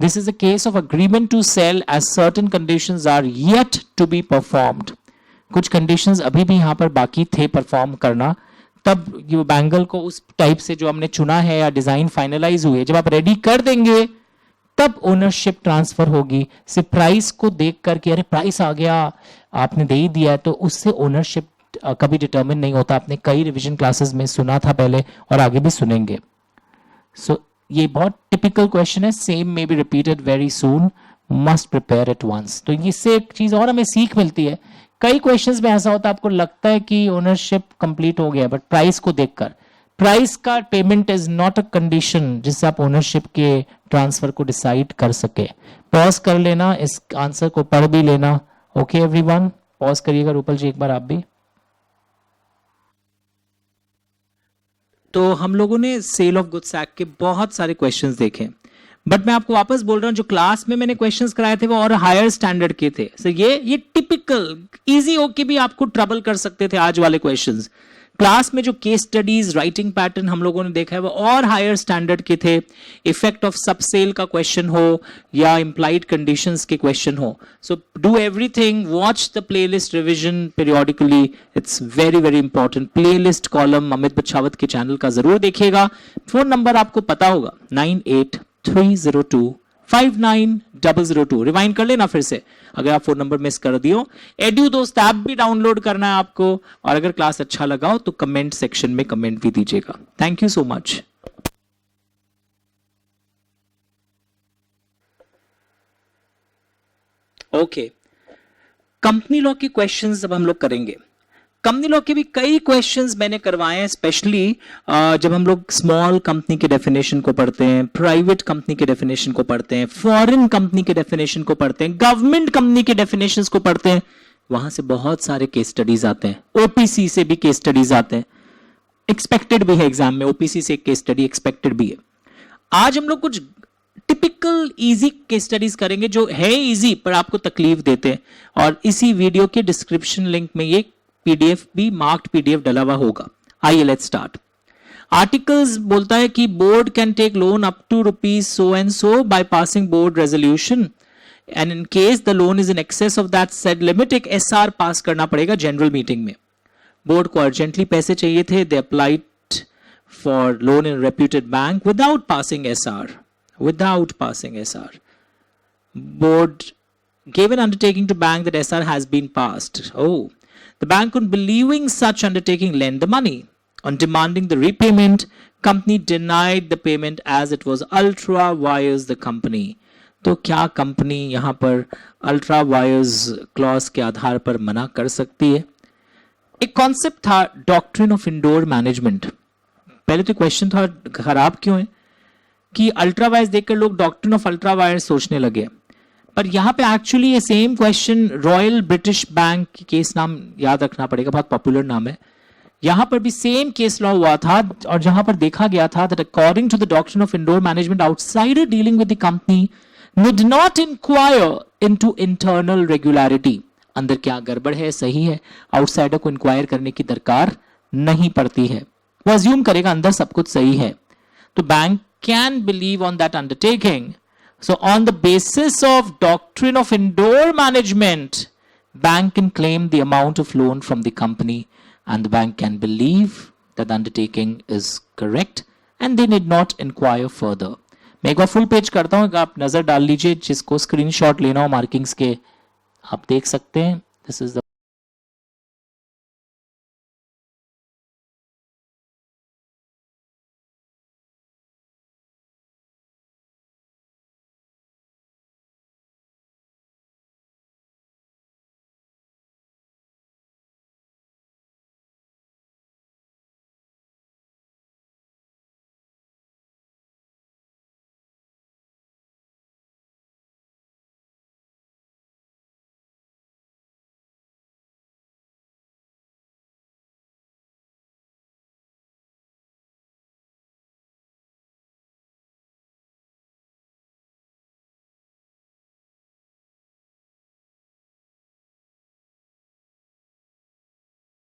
S1: this is a case of agreement to sell as certain conditions are yet to be performed. कुछ कंडीशंस अभी भी यहाँ पर बाकी थे परफॉर्म करना, तब ये बैंगल को उस टाइप से जो हमने चुना है या डिजाइन फाइनलाइज हुई है, जब आप रेडी कर देंगे तब ओनरशिप ट्रांसफर होगी। सिर्फ प्राइस को देख करके अरे प्राइस आ गया आपने दे ही दिया, तो उससे ओनरशिप कभी डिटरमिन नहीं होता। आपने कई रिवीजन क्लासेस में सुना था पहले और आगे भी सुनेंगे। सो ये बहुत टिपिकल क्वेश्चन है, same may be repeated very soon, must prepare at once. तो इससे एक चीज और हमें सीख मिलती है, कई क्वेश्चंस में ऐसा होता है आपको लगता है कि ओनरशिप कंप्लीट हो गया, बट प्राइस को देखकर प्राइस का payment is not a condition जिससे आप ओनरशिप के ट्रांसफर को डिसाइड कर सके. पॉज कर लेना, इस आंसर को पढ़ भी लेना. ओके एवरीवन, पॉज करिएगा. रूपल जी एक बार आप भी. तो हम लोगों ने सेल ऑफ गुड्स एक्ट के बहुत सारे क्वेश्चंस देखे, बट मैं आपको वापस बोल रहा हूं जो क्लास में मैंने क्वेश्चंस कराए थे वो और हायर स्टैंडर्ड के थे. सो ये टिपिकल इजी होके भी आपको ट्रबल कर सकते थे आज वाले क्वेश्चंस. क्लास में जो केस स्टडीज राइटिंग पैटर्न हम लोगों ने देखा है वो और हायर स्टैंडर्ड के थे. इफेक्ट ऑफ सबसेल का क्वेश्चन हो या इंप्लाइड कंडीशंस के क्वेश्चन हो. So do everything, watch the playlist revision periodically. It's very very important. Playlist column Amit Bachhawat के चैनल का जरूर देखिएगा. फोन नंबर आपको पता होगा 9830259002. रिवाइंड कर लेना फिर से अगर आप फोन नंबर मिस कर दियो. एड्यू दोस्त ऐप भी डाउनलोड करना है आपको. और अगर क्लास अच्छा लगा हो तो कमेंट सेक्शन में कमेंट भी दीजिएगा. Thank you so much. Okay, company law के क्वेश्चंस अब हम लोग करेंगे. कंपनी लॉ के भी कई क्वेश्चंस मैंने करवाए हैं, स्पेशली जब हम लोग स्मॉल कंपनी के डेफिनेशन को पढ़ते हैं, प्राइवेट कंपनी के डेफिनेशन को पढ़ते हैं, फॉरेन कंपनी के डेफिनेशन को पढ़ते हैं, गवर्नमेंट कंपनी के डेफिनेशंस को पढ़ते हैं. वहां से बहुत सारे केस स्टडीज आते हैं. ओपीसी से भी केस स्टडीज आते हैं. एक्सपेक्टेड भी है एग्जाम में, ओपीसी से केस स्टडी एक्सपेक्टेड भी है. आज हम लोग कुछ टिपिकल इजी केस स्टडीज करेंगे जो है इजी पर आपको तकलीफ देते हैं. और इसी वीडियो के डिस्क्रिप्शन लिंक में ये पीडीएफ भी मार्क्ड पीडीएफ डला हुआ होगा. आइए लेट्स स्टार्ट. आर्टिकल्स बोलता है कि board can take loan up to rupees so and so by passing board resolution and in case the loan is in excess of that said limit एक एसआर पास करना पड़ेगा जनरल मीटिंग में. बोर्ड को अर्जेंटली पैसे चाहिए थे. They applied for loan in reputed bank without passing SR. Board gave an undertaking to bank that SR has been passed. Oh, the bank, on believing such undertaking, lent the money. On demanding the repayment, company denied the payment as it was Ultra Wires the company. तो क्या कंपनी यहाँ पर अल्ट्रा वायर्स क्लॉज के आधार पर मना कर सकती है? एक कॉन्सेप्ट था डॉक्ट्रिन ऑफ इंडोर मैनेजमेंट. पहले तो क्वेश्चन था खराब क्यों है कि अल्ट्रा वायर्स देखकर लोग डॉक्ट्रिन ऑफ अल्ट्रा वायर्स सोचने लगे. पर यहां पे एक्चुअली ये same question royal British bank case, नाम याद रखना पड़ेगा, बहुत पॉपुलर नाम है. यहां पर भी सेम केस लॉ हुआ था और जहां पर देखा गया था that according to the doctrine of indoor management outsider dealing with the company need not inquire into internal regularity. अंदर क्या गड़बड़ है, सही है, आउटसाइडर को इंक्वायर करने की दरकार नहीं पड़ती है. वो अज्यूम करेगा अंदर सब कुछ सही है. तो bank can believe on that undertaking. So on the basis of doctrine of indoor management, bank can claim the amount of loan from the company and the bank can believe that the undertaking is correct and they need not inquire further. मैं एक बार फुल पेज करता हूँ, आप नजर डाल लीजिए. जिसको स्क्रीनशॉट लेना हो मार्किंग्स के आप देख सकते हैं. दिस इज द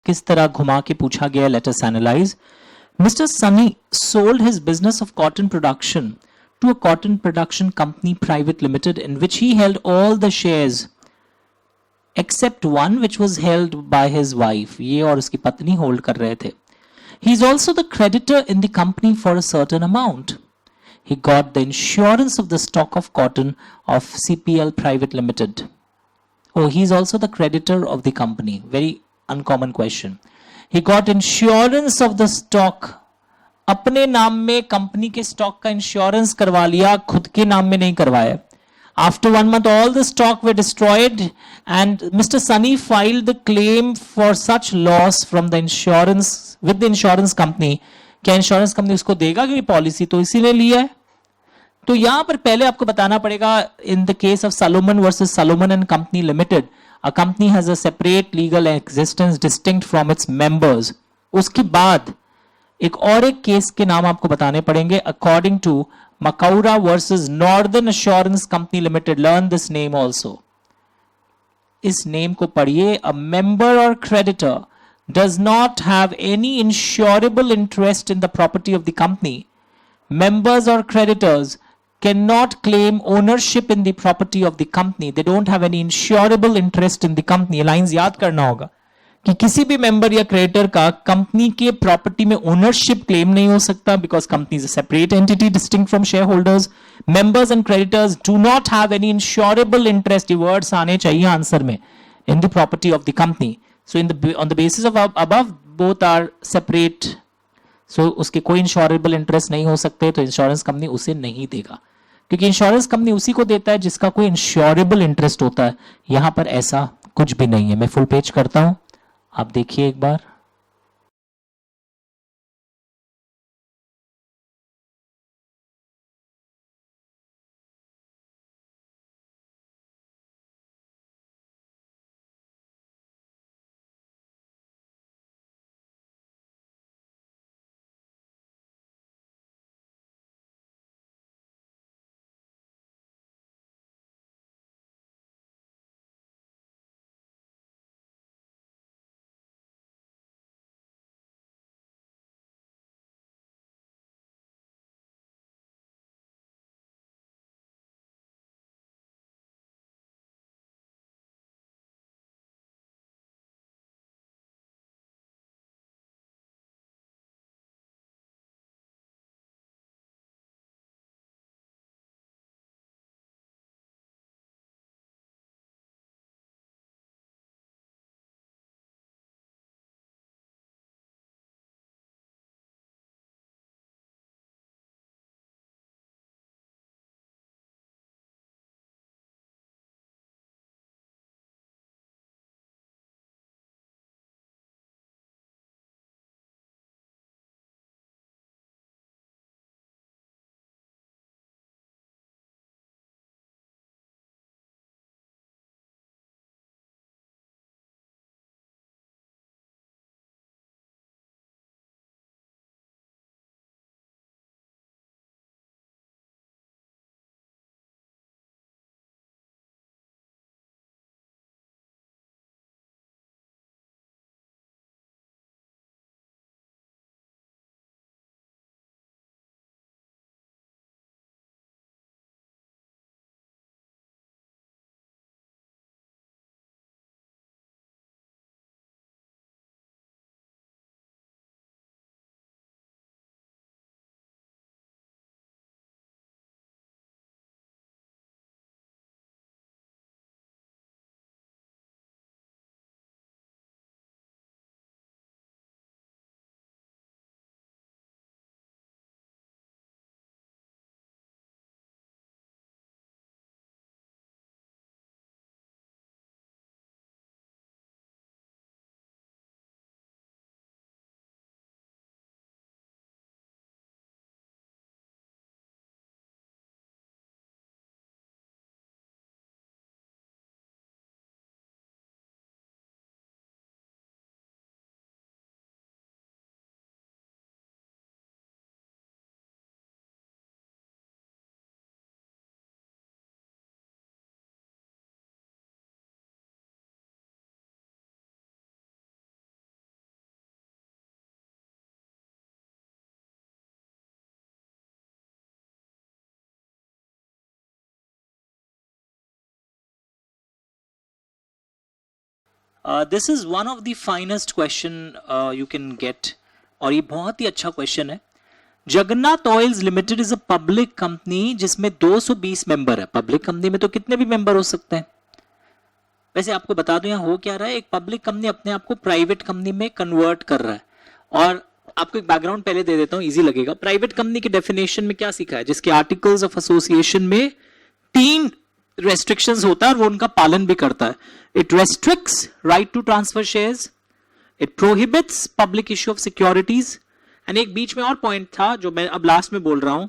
S1: किस तरह घुमा के पूछा गया. Let us analyse. Mr. Sunny sold his business of cotton production to a cotton production company private limited in which he held all the shares except one which was held by his wife. ये और उसकी पत्नी होल्ड कर रहे थे. He is also the creditor in the company for a certain amount. He got the insurance of the stock of cotton of CPL private limited. Oh, he is also the creditor of the company. Very uncommon question. He got insurance of the stock. अपने नाम में कंपनी के स्टॉक का इंश्योरेंस करवा लिया, खुद के नाम में नहीं करवाया. After 1 month, all the stock were destroyed, and Mr. Sunny filed the claim for such loss from the insurance with the insurance company क्या इंश्योरेंस कंपनी उसको देगा कि पॉलिसी तो इसीलिए लिया है? तो यहां पर पहले आपको बताना पड़ेगा, in the case of Salomon versus Salomon and company limited, a company has a separate legal existence distinct from its members. उसके बाद एक केस के नाम आपको बताने पड़ेंगे, according to Macaura versus Northern Assurance company limited. Learn this name also, इस नेम को पढ़िए। अ मेंबर और creditor does not have any insurable interest in the property of the company. Members or creditors cannot claim ownership in the property of the company. They don't have any insurable interest in the company. ये लाइंस याद करना होगा कि किसी भी मेंबर या क्रेडिटर का कंपनी के प्रॉपर्टी में ओनरशिप क्लेम नहीं हो सकता, because company is a separate entity distinct from shareholders. Members and creditors do not have any insurable interest, ये वर्ड्स आने चाहिए आंसर में, in the property of the company. So on the basis of above both are separate, so उसके कोई इंश्योरेबल इंटरेस्ट नहीं हो सकते, तो इंश्योरेंस कंपनी उसे नहीं देगा, क्योंकि इंश्योरेंस कंपनी उसी को देता है जिसका कोई इंश्योरेबल इंटरेस्ट होता है। यहां पर ऐसा कुछ भी नहीं है। मैं फुल पेज करता हूं, आप देखिए एक बार। This is one of the finest question you can get, और ये बहुत ही अच्छा क्वेश्चन है। Jagannath oils limited is a public company जिसमें 220 मेंबर है। पब्लिक कंपनी में तो कितने भी मेंबर हो सकते हैं। वैसे आपको बता दूं यहाँ हो क्या रहा है, एक पब्लिक कंपनी अपने आप को प्राइवेट कंपनी में कन्वर्ट कर रहा है। और आपको एक बैकग्राउंड पहले दे देता हूं, इजी लगेगा। प्राइवेट कंपनी के डेफिनेशन में क्या सीखा है, जिसके आर्टिकल्स ऑफ एसोसिएशन में 3 रेस्ट्रिक्शंस होता है और वो उनका पालन भी करता है। It restricts right to transfer shares, it prohibits public issue of securities, and एक बीच में और पॉइंट था जो मैं अब लास्ट में बोल रहा हूं,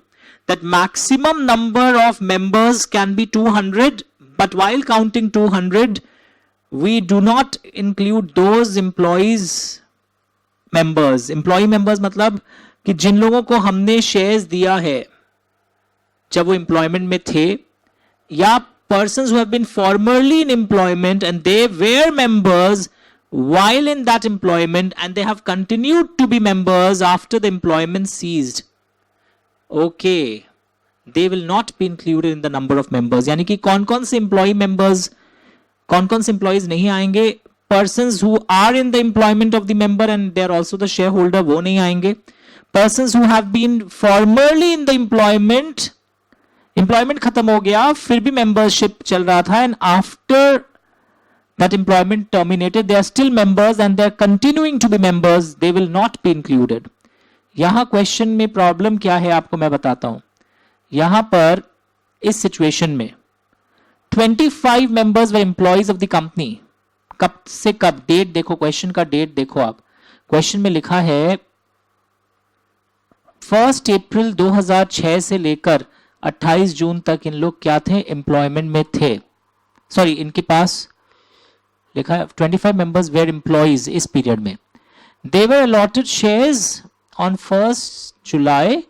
S1: that maximum number of members can be 200, but while counting 200 we do not include those employees members. Employee members मतलब कि जिन लोगों को हमने शेयर्स दिया है जब वो एम्प्लॉयमेंट में थे, या persons who have been formerly in employment and they were members while in that employment and they have continued to be members after the employment ceased. Okay, they will not be included in the number of members. यानी कि कौन कौन से एम्प्लॉई मेंबर्स, कौन कौन से एम्प्लॉइज नहीं आएंगे? Persons who are in the employment of the member and they are also the shareholder, वो नहीं आएंगे. Persons who have been formerly in the employment, employment खत्म हो गया फिर भी मेंबरशिप चल रहा था, and after that employment terminated they are still members and they are continuing to be members, they will not be included. यहां क्वेश्चन में प्रॉब्लम क्या है आपको मैं बताता हूं. यहां पर इस सिचुएशन में 25 members were employees of the company. कब से कब, डेट देखो, क्वेश्चन का डेट देखो आप. क्वेश्चन में लिखा है 1 अप्रैल 2006 से लेकर 28 जून तक इन लोग क्या थे, एम्प्लॉयमेंट में थे. सॉरी, इनके पास लिखा है 25 मेंबर्स वेयर एम्प्लॉइज इस पीरियड में. दे वर अलॉटेड शेयर्स ऑन 1 जुलाई,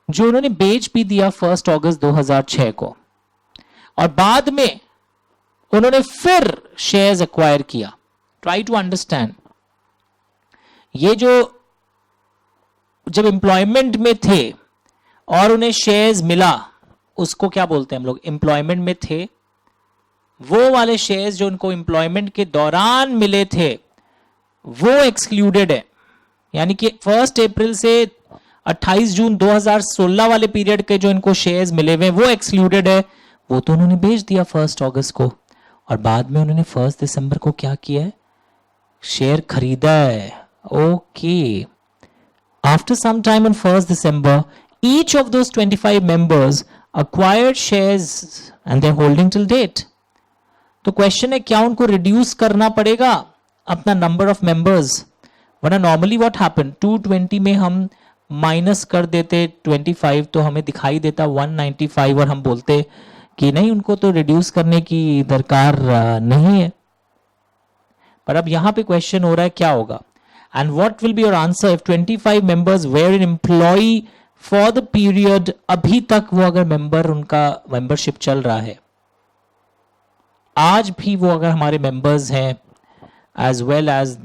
S1: जो उन्होंने बेच भी दिया 1 अगस्त 2006 को, और बाद में उन्होंने फिर शेयर्स एक्वायर किया. ट्राई टू अंडरस्टैंड, ये जो जब एम्प्लॉयमेंट में थे और उन्हें शेयर्स मिला, उसको क्या बोलते हैं हम लोग, एम्प्लॉयमेंट में थे. वो वाले शेयर्स जो उनको एम्प्लॉयमेंट के दौरान मिले थे वो एक्सक्लूडेड है. यानी कि 1 अप्रैल से 28 जून 2016 वाले पीरियड के जो इनको शेयर्स मिले हुए वो एक्सक्लूडेड है. वो तो उन्होंने बेच दिया 1 अगस्त को, और बाद में उन्होंने 1 दिसंबर को क्या किया है, शेयर खरीदा है. Okay, after some time on 1 December each of those 25 members acquired shares and they're holding till date. तो क्वेश्चन है क्या उनको रिड्यूस करना पड़ेगा अपना नंबर ऑफ मेंबर्स, वरना नॉर्मली व्हाट हैपन, 220 में हम माइनस कर देते 25 तो हमें दिखाई देता 195, और हम बोलते कि नहीं, उनको तो रिड्यूस करने की दरकार नहीं है. पर अब यहां पे क्वेश्चन हो रहा है क्या होगा, and what will be your answer if 25 members were an employee for the period, अभी तक वो अगर मेंबर, उनका मेंबरशिप चल रहा है, आज भी वो अगर हमारे मेंबर्स हैं, as well as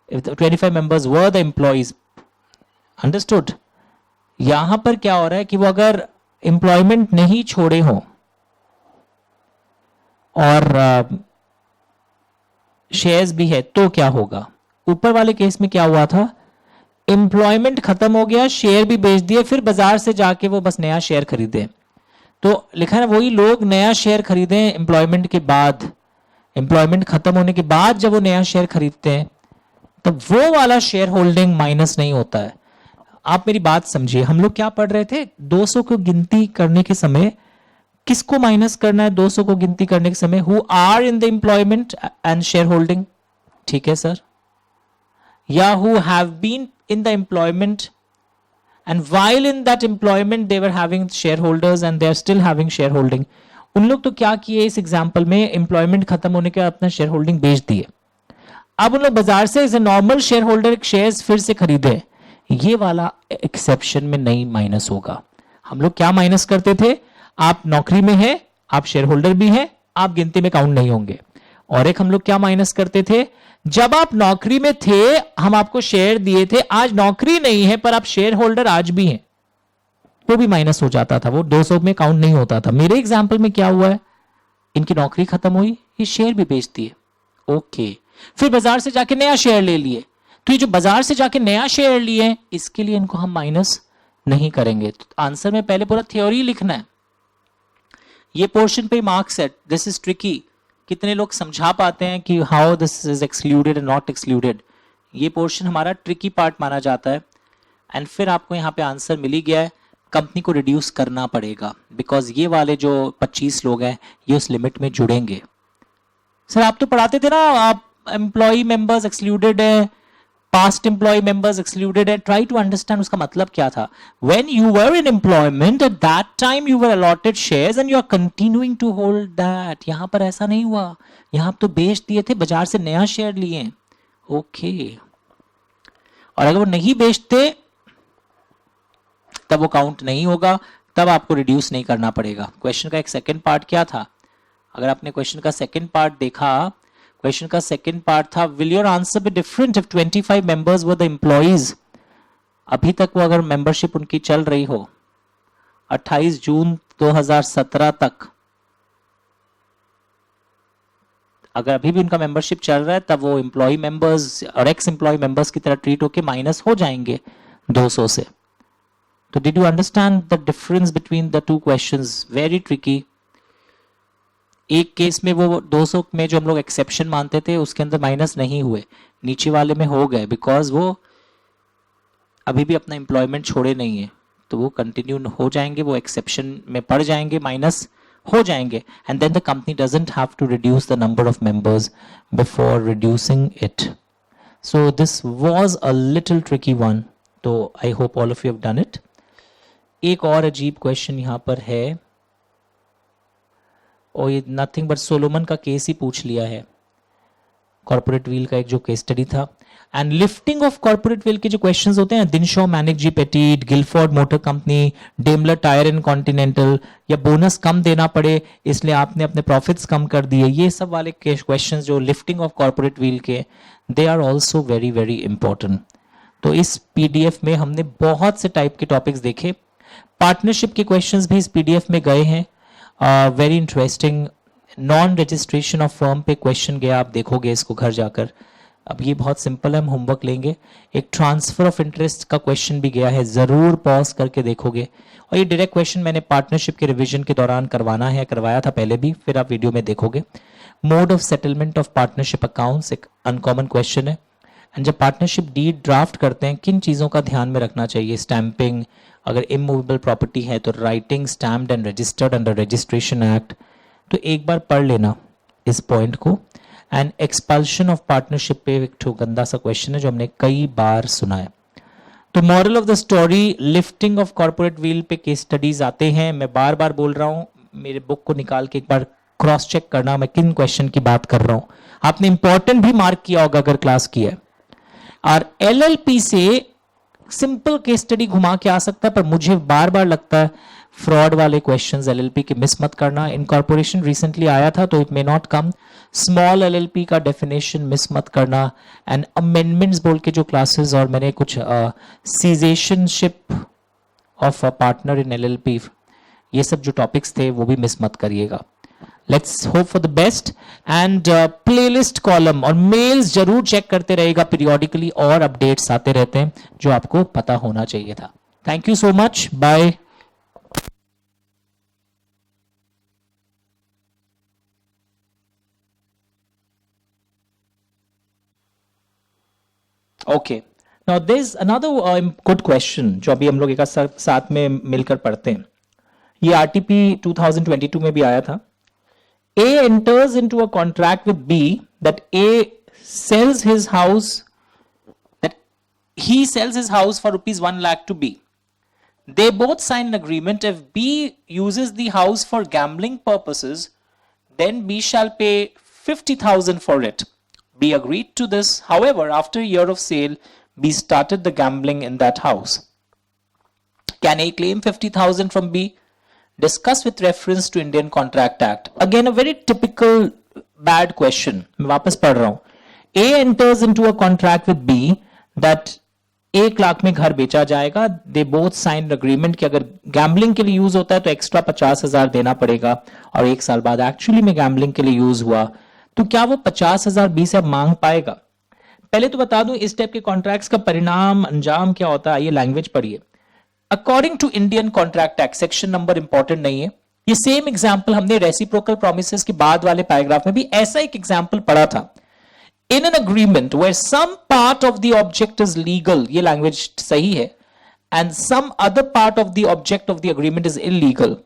S1: 25 members were the employees. Understood? यहां पर क्या हो रहा है कि वो अगर एम्प्लॉयमेंट नहीं छोड़े हो और शेयर्स भी है तो क्या होगा. ऊपर वाले केस में क्या हुआ था, एम्प्लॉयमेंट खत्म हो गया, शेयर भी बेच दिए, फिर बाजार से जाके वो बस नया शेयर खरीदे. तो लिखा है वही लोग नया शेयर खरीदे एम्प्लॉयमेंट के बाद, एम्प्लॉयमेंट खत्म होने के बाद जब वो नया शेयर खरीदते हैं तब वो वाला शेयर होल्डिंग माइनस नहीं होता है. आप मेरी बात समझिए, हम लोग क्या पढ़ रहे थे, 200 को गिनती करने के समय किसको माइनस करना है, 200 को गिनती करने के समय who are in the employment and shareholding. ठीक है सर, या who have been in the employment and while in that employment they were having shareholders and they are still having shareholding. उन लोग तो क्या किए इस एग्जांपल में, एम्प्लॉयमेंट खत्म होने के बाद अपना शेयर होल्डिंग बेच दिए. अब उन लोग बाजार से as a normal shareholder shares फिर से खरीदे, ये वाला एक्सेप्शन में नहीं माइनस होगा. हम लोग क्या माइनस करते थे, आप नौकरी में है, आप शेयर होल्डर भी हैं, आप गिनती में काउंट नहीं होंगे. और एक हम लोग क्या माइनस करते थे, जब आप नौकरी में थे हम आपको शेयर दिए थे, आज नौकरी नहीं है पर आप शेयर होल्डर आज भी हैं, तो भी माइनस हो जाता था, वो 200 में काउंट नहीं होता था. मेरे एग्जांपल में क्या हुआ है, इनकी नौकरी खत्म हुई, ये शेयर भी बेच दिए. ओके, फिर बाजार से जाके नया शेयर ले लिए, तो ये जो बाजार से जाके नया शेयर लिए इसके लिए इनको हम माइनस नहीं करेंगे. तो आंसर में पहले पूरा थ्योरी लिखना है. ये पोर्शन पे मार्क्स है, दिस इज ट्रिकी. कितने लोग समझा पाते हैं कि how this is excluded and not excluded, ये पोर्शन हमारा ट्रिकी पार्ट माना जाता है. एंड फिर आपको यहाँ पे आंसर मिल ही गया है, कंपनी को रिड्यूस करना पड़ेगा बिकॉज ये वाले जो 25 लोग हैं ये उस लिमिट में जुड़ेंगे. सर आप तो पढ़ाते थे ना, आप एम्प्लॉई मेंबर्स एक्सक्लूडेड है, past employee members excluded and try to understand उसका मतलब क्या था. When you were in employment at that time you were allotted shares and you are continuing to hold that. यहाँ पर ऐसा नहीं हुआ, यहाँ तो बेच दिए थे, बाजार से नया शेयर लिए. ओके, और अगर वो नहीं बेचते तब वो काउंट नहीं होगा, तब आपको रिड्यूस नहीं करना पड़ेगा. क्वेश्चन का एक सेकंड पार्ट क्या था? अगर आपने क्वेश्चन का सेकंड पार्ट देखा, क्वेश्चन का सेकंड पार्ट था will your answer be different if 25 members were the employees. अभी तक वो अगर मेंबरशिप उनकी चल रही हो 28 जून 2017 तक, अगर अभी भी उनका मेंबरशिप चल रहा है, तब वो एम्प्लॉय मेंबर्स और एक्स एम्प्लॉय मेंबर्स की तरह ट्रीट होके माइनस हो जाएंगे 200 से. तो did you understand the difference between the two questions? Very tricky. एक केस में वो 200 में जो हम लोग एक्सेप्शन मानते थे उसके अंदर माइनस नहीं हुए, नीचे वाले में हो गए, बिकॉज वो अभी भी अपना एम्प्लॉयमेंट छोड़े नहीं है, तो वो कंटिन्यू हो जाएंगे, वो एक्सेप्शन में पड़ जाएंगे, माइनस हो जाएंगे, and then the company doesn't have to reduce the number of members before reducing it. So this was a little tricky one. तो I hope all of you have done it. एक और अजीब क्वेश्चन यहाँ पर है, और ये नथिंग बट सोलोमन का केस ही पूछ लिया है. कॉर्पोरेट व्हील का एक जो केस स्टडी था, and lifting of corporate veil के जो क्वेश्चंस होते हैं, Dinshaw Maneck ji Petit, Gilford motor company, Daimler tyre and Continental, या बोनस कम देना पड़े इसलिए आपने अपने प्रॉफिट्स कम कर दिए, ये सब वाले क्वेश्चंस जो लिफ्टिंग ऑफ कॉर्पोरेट व्हील के, they are also very very important. तो इस पीडीएफ में हमने बहुत से टाइप के टॉपिक्स देखे. पार्टनरशिप के क्वेश्चंस भी इस पीडीएफ में गए हैं. Very interesting. Non registration of firm पे क्वेश्चन गया, आप देखोगे इसको घर जाकर. अब ये बहुत सिंपल है, हम होमवर्क लेंगे. एक ट्रांसफर ऑफ इंटरेस्ट का क्वेश्चन भी गया है, जरूर पॉज करके देखोगे. और ये डायरेक्ट क्वेश्चन मैंने पार्टनरशिप के रिवीजन के दौरान करवाना है, करवाया था पहले भी, फिर आप वीडियो में देखोगे. Mode of settlement of partnership accounts एक अनकॉमन क्वेश्चन है. एंड जब पार्टनरशिप डीड ड्राफ्ट करते हैं, किन चीज़ों का ध्यान में रखना चाहिए? स्टैंपिंग, अगर इमूवेबल प्रॉपर्टी है तो writing stamped and registered under registration act. तो एक बार पढ़ लेना इस पॉइंट को. एंड एक्सपल्शन ऑफ पार्टनरशिप पे एक ठो गंदा सा क्वेश्चन है जो हमने कई बार सुना है. तो moral of the story, lifting of corporate wheel पे केस स्टडीज आते हैं. मैं बार बार बोल रहा हूँ, मेरे बुक को निकाल के एक बार क्रॉस चेक करना मैं किन क्वेश्चन की बात कर रहा हूँ. आपने इंपॉर्टेंट भी मार्क किया होगा अगर क्लास की है. और एलएलपी से सिंपल केस स्टडी घुमा के आ सकता है, पर मुझे बार बार लगता है फ्रॉड वाले क्वेश्चंस एलएलपी के मिस मत करना. इनकॉर्पोरेशन रिसेंटली आया था तो it may not come. Small LLP का डेफिनेशन मिस मत करना. एंड अमेंडमेंट्स बोल के जो क्लासेस, और मैंने कुछ cessation of a partner in LLP, ये सब जो टॉपिक्स थे वो भी मिस मत करिएगा. Let's hope for the best. And playlist column और मेल्स जरूर चेक करते रहेगा पीरियोडिकली, और अपडेट्स आते रहते हैं जो आपको पता होना चाहिए था. Thank you so much. Bye. Okay, now there is another good question जो अभी हम लोग एक साथ में मिलकर पढ़ते हैं. ये आरटीपी 2022 में भी आया था. A enters into a contract with B that A sells his house, that he sells his house for rupees 1 lakh to B. They both sign an agreement. If B uses the house for gambling purposes, then B shall pay 50,000 for it. B agreed to this. However, after a year of sale, B started the gambling in that house. Can A claim 50,000 from B? Discuss with reference to Indian Contract Act. Again, a very typical bad question. मैं वापस पढ़ रहा हूं. A enters into a contract with B that 1 lakh में घर बेचा जाएगा. They both signed agreement कि अगर गैम्बलिंग के लिए यूज होता है तो एक्स्ट्रा 50,000 देना पड़ेगा, और 1 साल बाद एक्चुअली में गैम्बलिंग के लिए यूज हुआ तो क्या वो 50,000 B से मांग पाएगा? पहले तो बता दूं इस टाइप के कॉन्ट्रैक्ट्स का परिणाम अंजाम क्या होता है. ये लैंग्वेज पढ़िए. According to Indian contract act, section number important नहीं है. ये सेम एग्जांपल हमने रेसिप्रोकल प्रॉमिसेस के बाद वाले पैराग्राफ में भी ऐसा एक एग्जांपल पढ़ा था. In an agreement where some part of the object is legal, ये लैंग्वेज सही है, and some other part of the object of the agreement is illegal,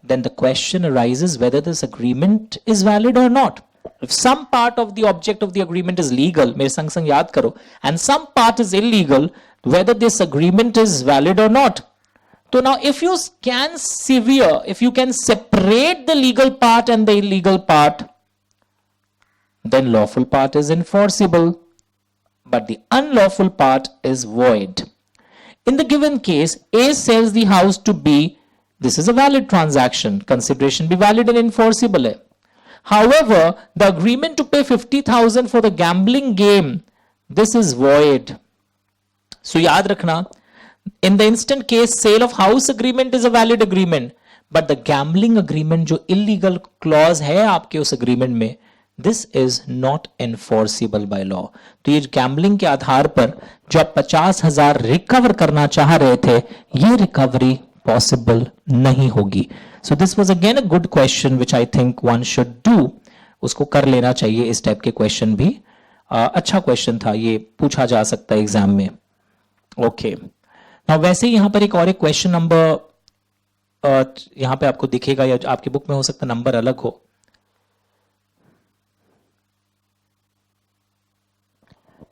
S1: then the question arises whether this agreement is valid or not. If some part of the object of the agreement is legal, मेरे संग संग याद करो, and some part is illegal, whether this agreement is valid or not. So now if you can separate the legal part and the illegal part, then lawful part is enforceable, but the unlawful part is void. In the given case, A sells the house to B. This is a valid transaction. Consideration be valid and enforceable hai. However, the agreement to pay 50,000 for the gambling game, this is void. So याद रखना, in the instant case, sale of house agreement is a valid agreement, but the gambling agreement जो illegal clause है आपके उस agreement में, this is not enforceable by law. तो ये gambling के आधार पर जो आप 50,000 रिकवर करना चाह रहे थे, ये रिकवरी possible नहीं होगी. So this was again a good question which I think one should do. उसको कर लेना चाहिए. इस टाइप के क्वेश्चन भी अच्छा क्वेश्चन था, ये पूछा जा सकता है एग्जाम में. ओके, नाउ वैसे ही यहां पर एक और एक क्वेश्चन नंबर यहां पे आपको दिखेगा, या आपकी बुक में हो सकता नंबर अलग हो.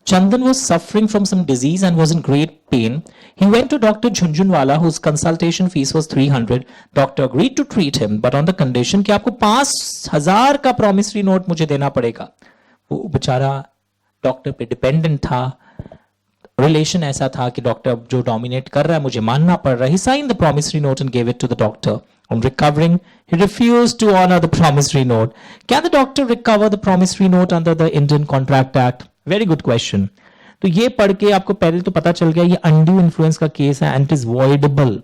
S1: Chandan was suffering from some disease and was in great pain. He went to Dr. Jhunjhunwala, whose consultation fees was 300. Doctor agreed to treat him, but on the condition कि आपको 5,000 का promissory note मुझे देना पड़ेगा. वो बेचारा डॉक्टर पे डिपेंडेंट था. रिलेशन ऐसा था कि डॉक्टर जो डोमिनेट कर रहा है मुझे मानना पड़ रहा है. He signed the promissory note and gave it to the doctor. On recovering, he refused to honor the promissory note. Can the doctor recover the promissory note under the Indian Contract Act? Very good question. तो ये पढ़ के आपको पहले तो पता चल गया ये अनड्यू इन्फ्लुएंस का केस है and it is voidable.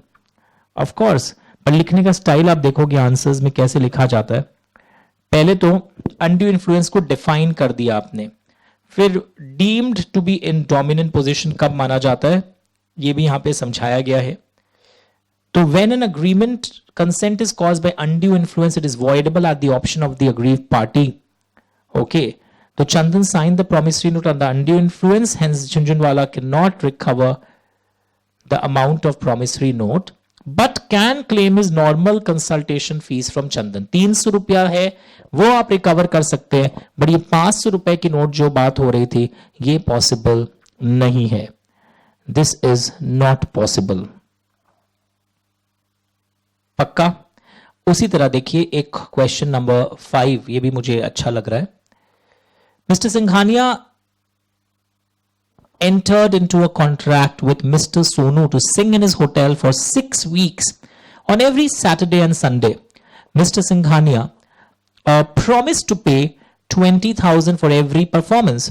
S1: Of course, पर लिखने का स्टाइल आप देखोगे आंसर्स में कैसे लिखा जाता है. पहले तो अनड्यू इन्फ्लुएंस को डिफाइन कर दिया आपने, फिर deemed to be in dominant position कब माना जाता है ये भी यहां पे समझाया गया है. तो when an agreement consent is caused by undue influence, it is voidable at the option of the aggrieved party. Okay, so Chandan signed the promissory note under undue influence, hence Jhunjhunwala cannot recover the amount of promissory note, but can claim his normal consultation fees from Chandan. 300 रुपया है वो आप रिकवर कर सकते हैं, बट ये 500 रुपए की नोट जो बात हो रही थी ये पॉसिबल नहीं है. This is not possible. पक्का. उसी तरह देखिए एक क्वेश्चन नंबर 5, ये भी मुझे अच्छा लग रहा है. Mr. Singhania entered into a contract with Mr. Sonu to sing in his hotel for 6 weeks on every Saturday and Sunday. Mr. Singhania promised to pay 20,000 for every performance.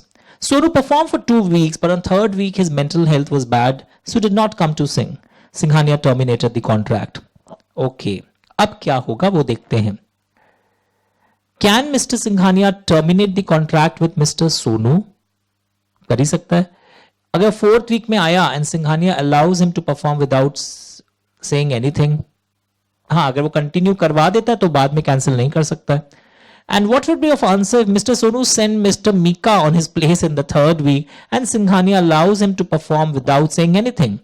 S1: Sonu performed for 2 weeks, but on 3rd week his mental health was bad, so did not come to sing. Singhania terminated the contract. Okay, अब क्या होगा वो देखते हैं. Can Mr. Singhania terminate the contract with Mr. Sonu? कर ही सकता है. अगर 4th week में आया and Singhania allows him to perform without saying anything, हाँ अगर वो कंटिन्यू करवा देता है तो बाद में कैंसिल नहीं कर सकता है. And what would be of answer if Mr. Sonu sent Mr. Mika on his place in the 3rd week and Singhania allows him to perform without saying anything?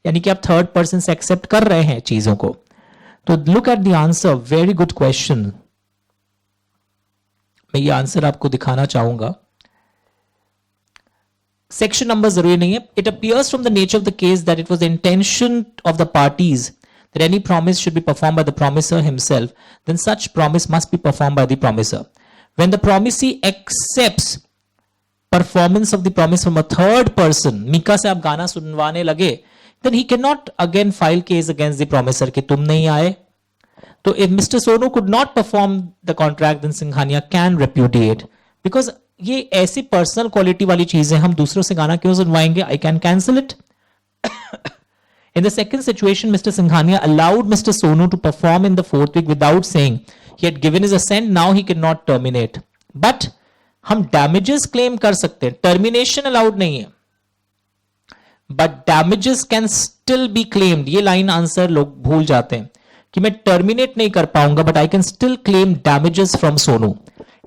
S1: यानी कि आप थर्ड पर्सन से एक्सेप्ट कर रहे हैं चीजों को. तो look at the answer. Very good question. मैं ये आंसर आपको दिखाना चाहूंगा. सेक्शन नंबर जरूरी नहीं है. It appears from the nature of the case that it was the intention of the parties that any promise should be performed by the promisor himself, then such promise must be performed by the promisor. When the promisee accepts performance of the promise from a third person, Mika से आप गाना सुनवाने लगे, then he cannot again file case against the promisor कि तुम नहीं आए. तो if Mr. Sonu could not perform the contract, then Singhania can repudiate, because ये ऐसी पर्सनल क्वालिटी वाली चीज है, हम दूसरों से गाना क्यों सुनवाएंगे? I can cancel it. In the second situation, Mr. Singhania allowed Mr. Sonu to perform in the 4th week without saying he had given his assent. Now he cannot terminate. But हम damages claim कर सकते हैं. Termination allowed नहीं है. But damages can still be claimed. ये line answer लोग भूल जाते हैं कि मैं terminate नहीं कर पाऊंगा, but I can still claim damages from Sonu.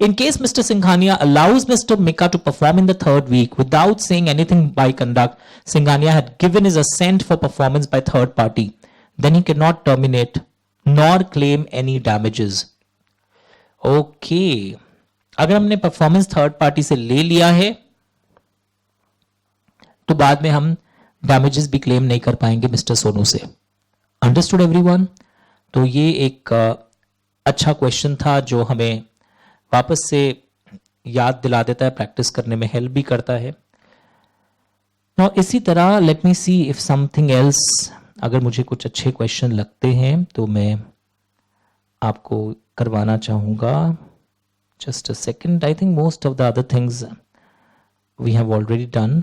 S1: In case Mr. Singhania allows Mr. Mika to perform in the 3rd week without saying anything by conduct, Singhania had given his assent for performance by third party. Then he cannot terminate nor claim any damages. Okay. अगर हमने परफॉर्मेंस थर्ड पार्टी से ले लिया है तो बाद में हम डैमेजेस भी क्लेम नहीं कर पाएंगे मिस्टर सोनू से। Understood everyone? तो ये एक अच्छा क्वेश्चन था जो हमें वापस से याद दिला देता है, प्रैक्टिस करने में हेल्प भी करता है। Now, इसी तरह let me see if something else, अगर मुझे कुछ अच्छे क्वेश्चन लगते हैं तो मैं आपको करवाना चाहूंगा। Just a second, I think most of the other things we have already done.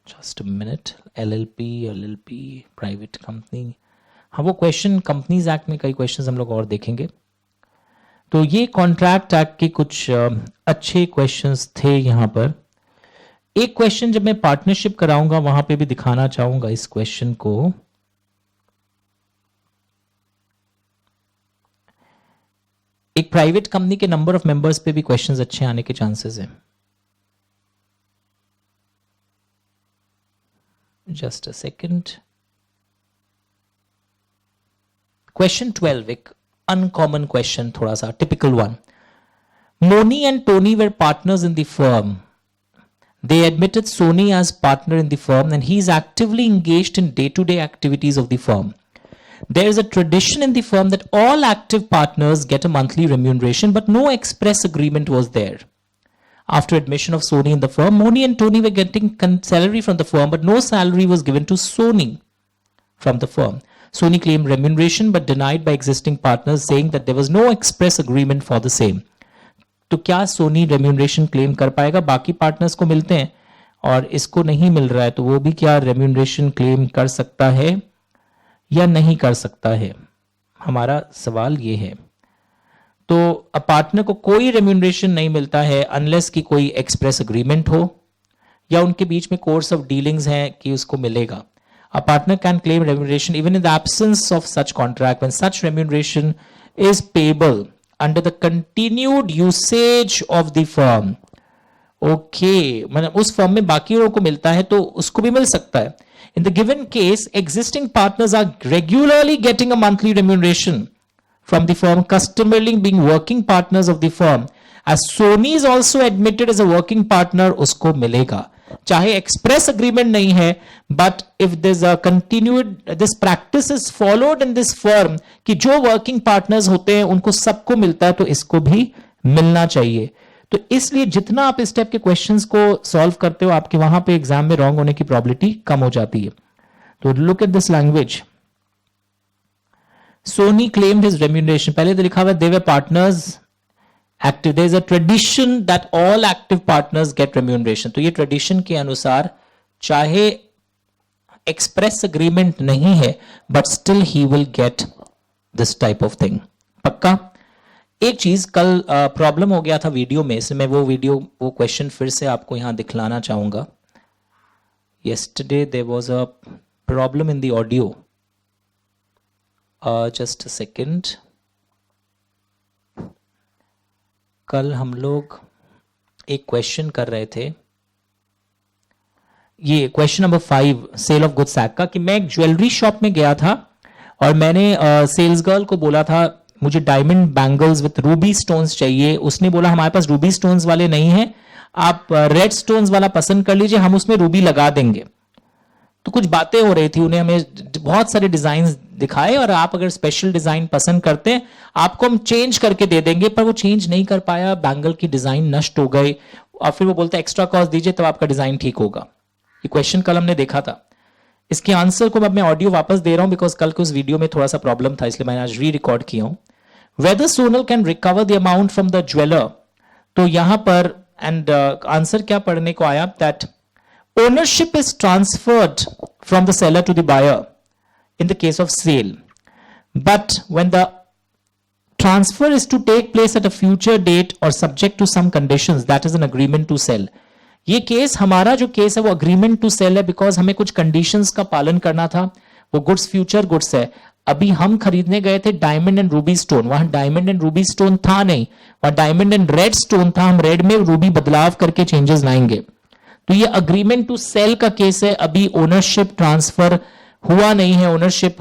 S1: Just a minute. LLP private company, हाँ वो क्वेश्चन कंपनीज एक्ट में कई क्वेश्चंस हम लोग और देखेंगे। तो ये कॉन्ट्रैक्ट एक्ट के कुछ अच्छे क्वेश्चंस थे यहां पर। एक क्वेश्चन जब मैं पार्टनरशिप कराऊंगा वहां पे भी दिखाना चाहूंगा इस क्वेश्चन को। एक प्राइवेट कंपनी के नंबर ऑफ मेंबर्स पे भी क्वेश्चंस अच्छे आने के चांसेस हैं। Just a second. क्वेश्चन 12, एक अनकॉमन क्वेश्चन, थोड़ा सा typical one. Moni and Tony were partners in the firm. They admitted Sony as partner in the firm and he is actively engaged in day-to-day activities of the firm. There is a tradition in the firm that all active partners get a monthly remuneration, but no express agreement was there. After admission of Sony in the firm, Moni and Tony were getting salary from the firm, but no salary was given to Sony from the firm. Sony claimed remuneration but denied by existing partners, saying that there was no express agreement for the same. तो क्या सोनी रेम्यूनरेशन क्लेम कर पाएगा? बाकी पार्टनर्स को मिलते हैं और इसको नहीं मिल रहा है, तो वो भी क्या रेम्यूनरेशन क्लेम कर सकता है या नहीं कर सकता है? हमारा सवाल ये है। तो पार्टनर को कोई रेम्यूनरेशन नहीं मिलता है अनलेस कि कोई एक्सप्रेस एग्रीमेंट हो या उनके बीच में कोर्स ऑफ डीलिंग्स हैं कि उसको मिलेगा। A partner can claim remuneration even in the absence of such contract when such remuneration is payable under the continued usage of the firm. Okay, मतलब उस फर्म में बाकी लोगों को मिलता है तो उसको भी मिल सकता है। In the given case, existing partners are regularly getting a monthly remuneration from the firm, customarily being working partners of the firm. As Sony is also admitted as a working partner, उसको मिलेगा। चाहे एक्सप्रेस अग्रीमेंट नहीं है, but if this continued this practice is followed in this firm कि जो वर्किंग पार्टनर्स होते हैं उनको सबको मिलता है, तो इसको भी मिलना चाहिए। तो इसलिए जितना आप इस टाइप के क्वेश्चंस को सॉल्व करते हो, आपके वहां पे एग्जाम में रॉन्ग होने की प्रोबेबिलिटी कम हो जाती है। तो look at this language. Soni claimed his remuneration, पहले तो लिखा हुआ they were partners active. There is a tradition that all active partners get remuneration. तो ये ट्रेडिशन के अनुसार चाहे एक्सप्रेस अग्रीमेंट नहीं है but still he will get this type of thing. पक्का? एक चीज कल प्रॉब्लम हो गया था वीडियो में, इसमें वो क्वेश्चन फिर से आपको यहां दिखलाना चाहूंगा। Yesterday there was a problem in the audio. Just a second. कल हम लोग एक क्वेश्चन कर रहे थे, ये question number 5 sale of goods act का, कि मैं एक ज्वेलरी शॉप में गया था और मैंने सेल्स गर्ल को बोला था मुझे diamond bangles with Ruby stones चाहिए। उसने बोला हमारे पास रूबी स्टोन्स वाले नहीं है, आप रेड स्टोन्स वाला पसंद कर लीजिए, हम उसमें रूबी लगा देंगे। तो कुछ बातें हो रही थी, उन्हें हमें बहुत सारे डिजाइन दिखाए और आप अगर स्पेशल डिजाइन पसंद करते हैं आपको हम चेंज करके दे देंगे, पर वो चेंज नहीं कर पाया, बैंगल की डिजाइन नष्ट हो गई और फिर वो बोलता है एक्स्ट्रा कॉस्ट दीजिए तब आपका डिजाइन ठीक होगा। ये क्वेश्चन कल हमने देखा था। इसके आंसर को मैं ऑडियो वापस दे रहा हूं बिकॉज कल के उस वीडियो में थोड़ा सा प्रॉब्लम था, इसलिए मैंने आज री रिकॉर्ड किया हूं। Whether Sonal can recover the amount from the jeweller, तो यहां पर एंड आंसर क्या पढ़ने को आया, that ownership is transferred from the seller to the buyer in the case of sale, but when the transfer is to take place at a future date or subject to some conditions, that is an agreement to sell. ये केस, हमारा जो केस है वो अग्रीमेंट टू सेल है बिकॉज हमें कुछ कंडीशंस का पालन करना था। वो गुड्स फ्यूचर गुड्स है। अभी हम खरीदने गए थे डायमंड एंड रूबी स्टोन, वहां डायमंड एंड रूबी स्टोन था नहीं, वहां डायमंड एंड रेड स्टोन था, हम रेड में रूबी बदलाव करके चेंजेस लाएंगे। तो ये अग्रीमेंट टू सेल का केस है, अभी ओनरशिप ट्रांसफर हुआ नहीं है, ओनरशिप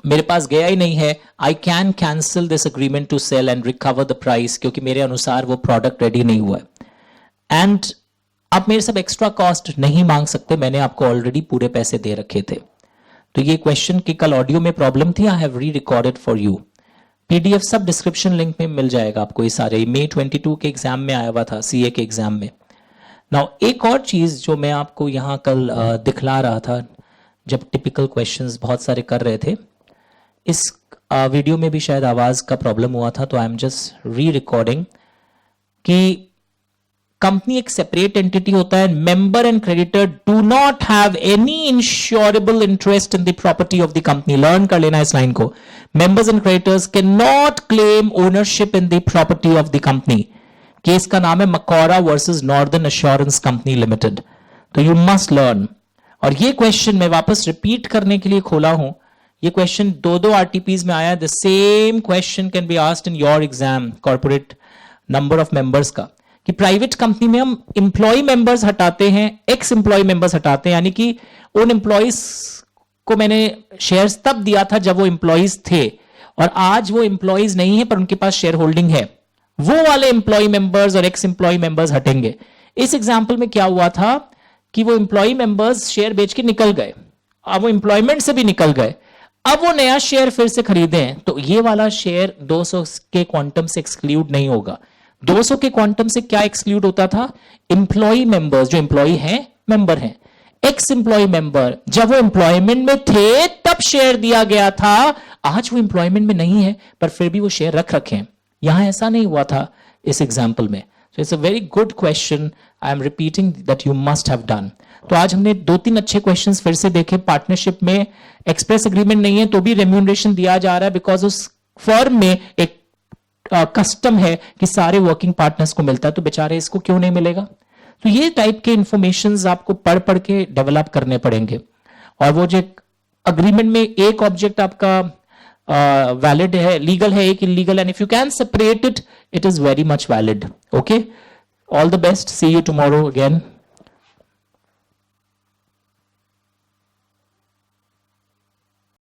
S1: मेरे पास गया ही नहीं है, I can cancel this agreement to sell and recover the price, क्योंकि मेरे अनुसार वो प्रोडक्ट रेडी नहीं हुआ है। एंड आप मेरे सब एक्स्ट्रा कॉस्ट नहीं मांग सकते, मैंने आपको ऑलरेडी पूरे पैसे दे रखे थे। तो ये क्वेश्चन की कल ऑडियो में प्रॉब्लम थी, आई हैव री रिकॉर्डेड फॉर यू। पीडीएफ सब डिस्क्रिप्शन लिंक में मिल जाएगा आपको, ये सारे मई 22 के एग्जाम में आया हुआ था, सीए के एग्जाम में। नाउ एक और चीज जो मैं आपको यहां कल दिखला रहा था, जब टिपिकल क्वेश्चंस बहुत सारे कर रहे थे, इस वीडियो में भी शायद आवाज का प्रॉब्लम हुआ था, तो I am just re recording कि कंपनी एक सेपरेट एंटिटी होता है, member and creditor do not have any insurable interest in the property of the company. Learn कर लेना इस लाइन को, members and creditors can not claim ownership in the property of the company. Case का नाम है Macaura versus Northern Assurance company limited. तो यू मस्ट लर्न। और ये क्वेश्चन मैं वापस रिपीट करने के लिए खोला हूं, ये क्वेश्चन दो आरटीपीज में आया। The same question can be asked in your exam, corporate number of members का, कि प्राइवेट कंपनी में हम इंप्लॉय मेंबर्स हटाते हैं, एक्स इंप्लॉय मेंबर्स हटाते हैं, यानी कि उन इंप्लॉइज को मैंने शेयर्स तब दिया था जब वो इंप्लॉइज थे, और आज वो इंप्लॉइज नहीं है पर उनके पास शेयर होल्डिंग है, वो वाले इंप्लॉय मेंबर्स और एक्स इंप्लॉय मेंबर्स हटेंगे। इस एग्जाम्पल में क्या हुआ था कि वो इंप्लॉय मेंबर्स शेयर बेच के निकल गए, अब वो इंप्लॉयमेंट से भी निकल गए, अब वो नया शेयर फिर से खरीदे हैं, तो ये वाला शेयर 200 के क्वांटम से एक्सक्लूड नहीं होगा। 200 के क्वांटम से क्या एक्सक्लूड होता था? इंप्लॉय मेंबर्स, जो इंप्लॉय हैं, मेंबर हैं। एक्स इंप्लॉय मेंबर जब वो एम्प्लॉयमेंट में थे तब शेयर दिया गया था, आज वो एम्प्लॉयमेंट में नहीं है पर फिर भी वो शेयर रख रखे हैं। यहां ऐसा नहीं हुआ था इस एग्जाम्पल में। So it's a very good question, I am repeating that you must have done. तो आज हमने 2-3 अच्छे क्वेश्चंस फिर से देखे। पार्टनरशिप में एक्सप्रेस एग्रीमेंट नहीं है तो भी रेम्यूनरेशन दिया जा रहा है, बिकॉज उस फर्म में एक कस्टम है कि सारे वर्किंग पार्टनर्स को मिलता है, तो बेचारे इसको क्यों नहीं मिलेगा? तो ये टाइप के इंफॉर्मेशंस आपको पढ़ पढ़ के डेवलप करने पड़ेंगे। और वो जो अग्रीमेंट में एक ऑब्जेक्ट आपका वैलिड है, लीगल है, एक illegal, and if you can separate it, it is very much valid. Okay, all the best, see you tomorrow again.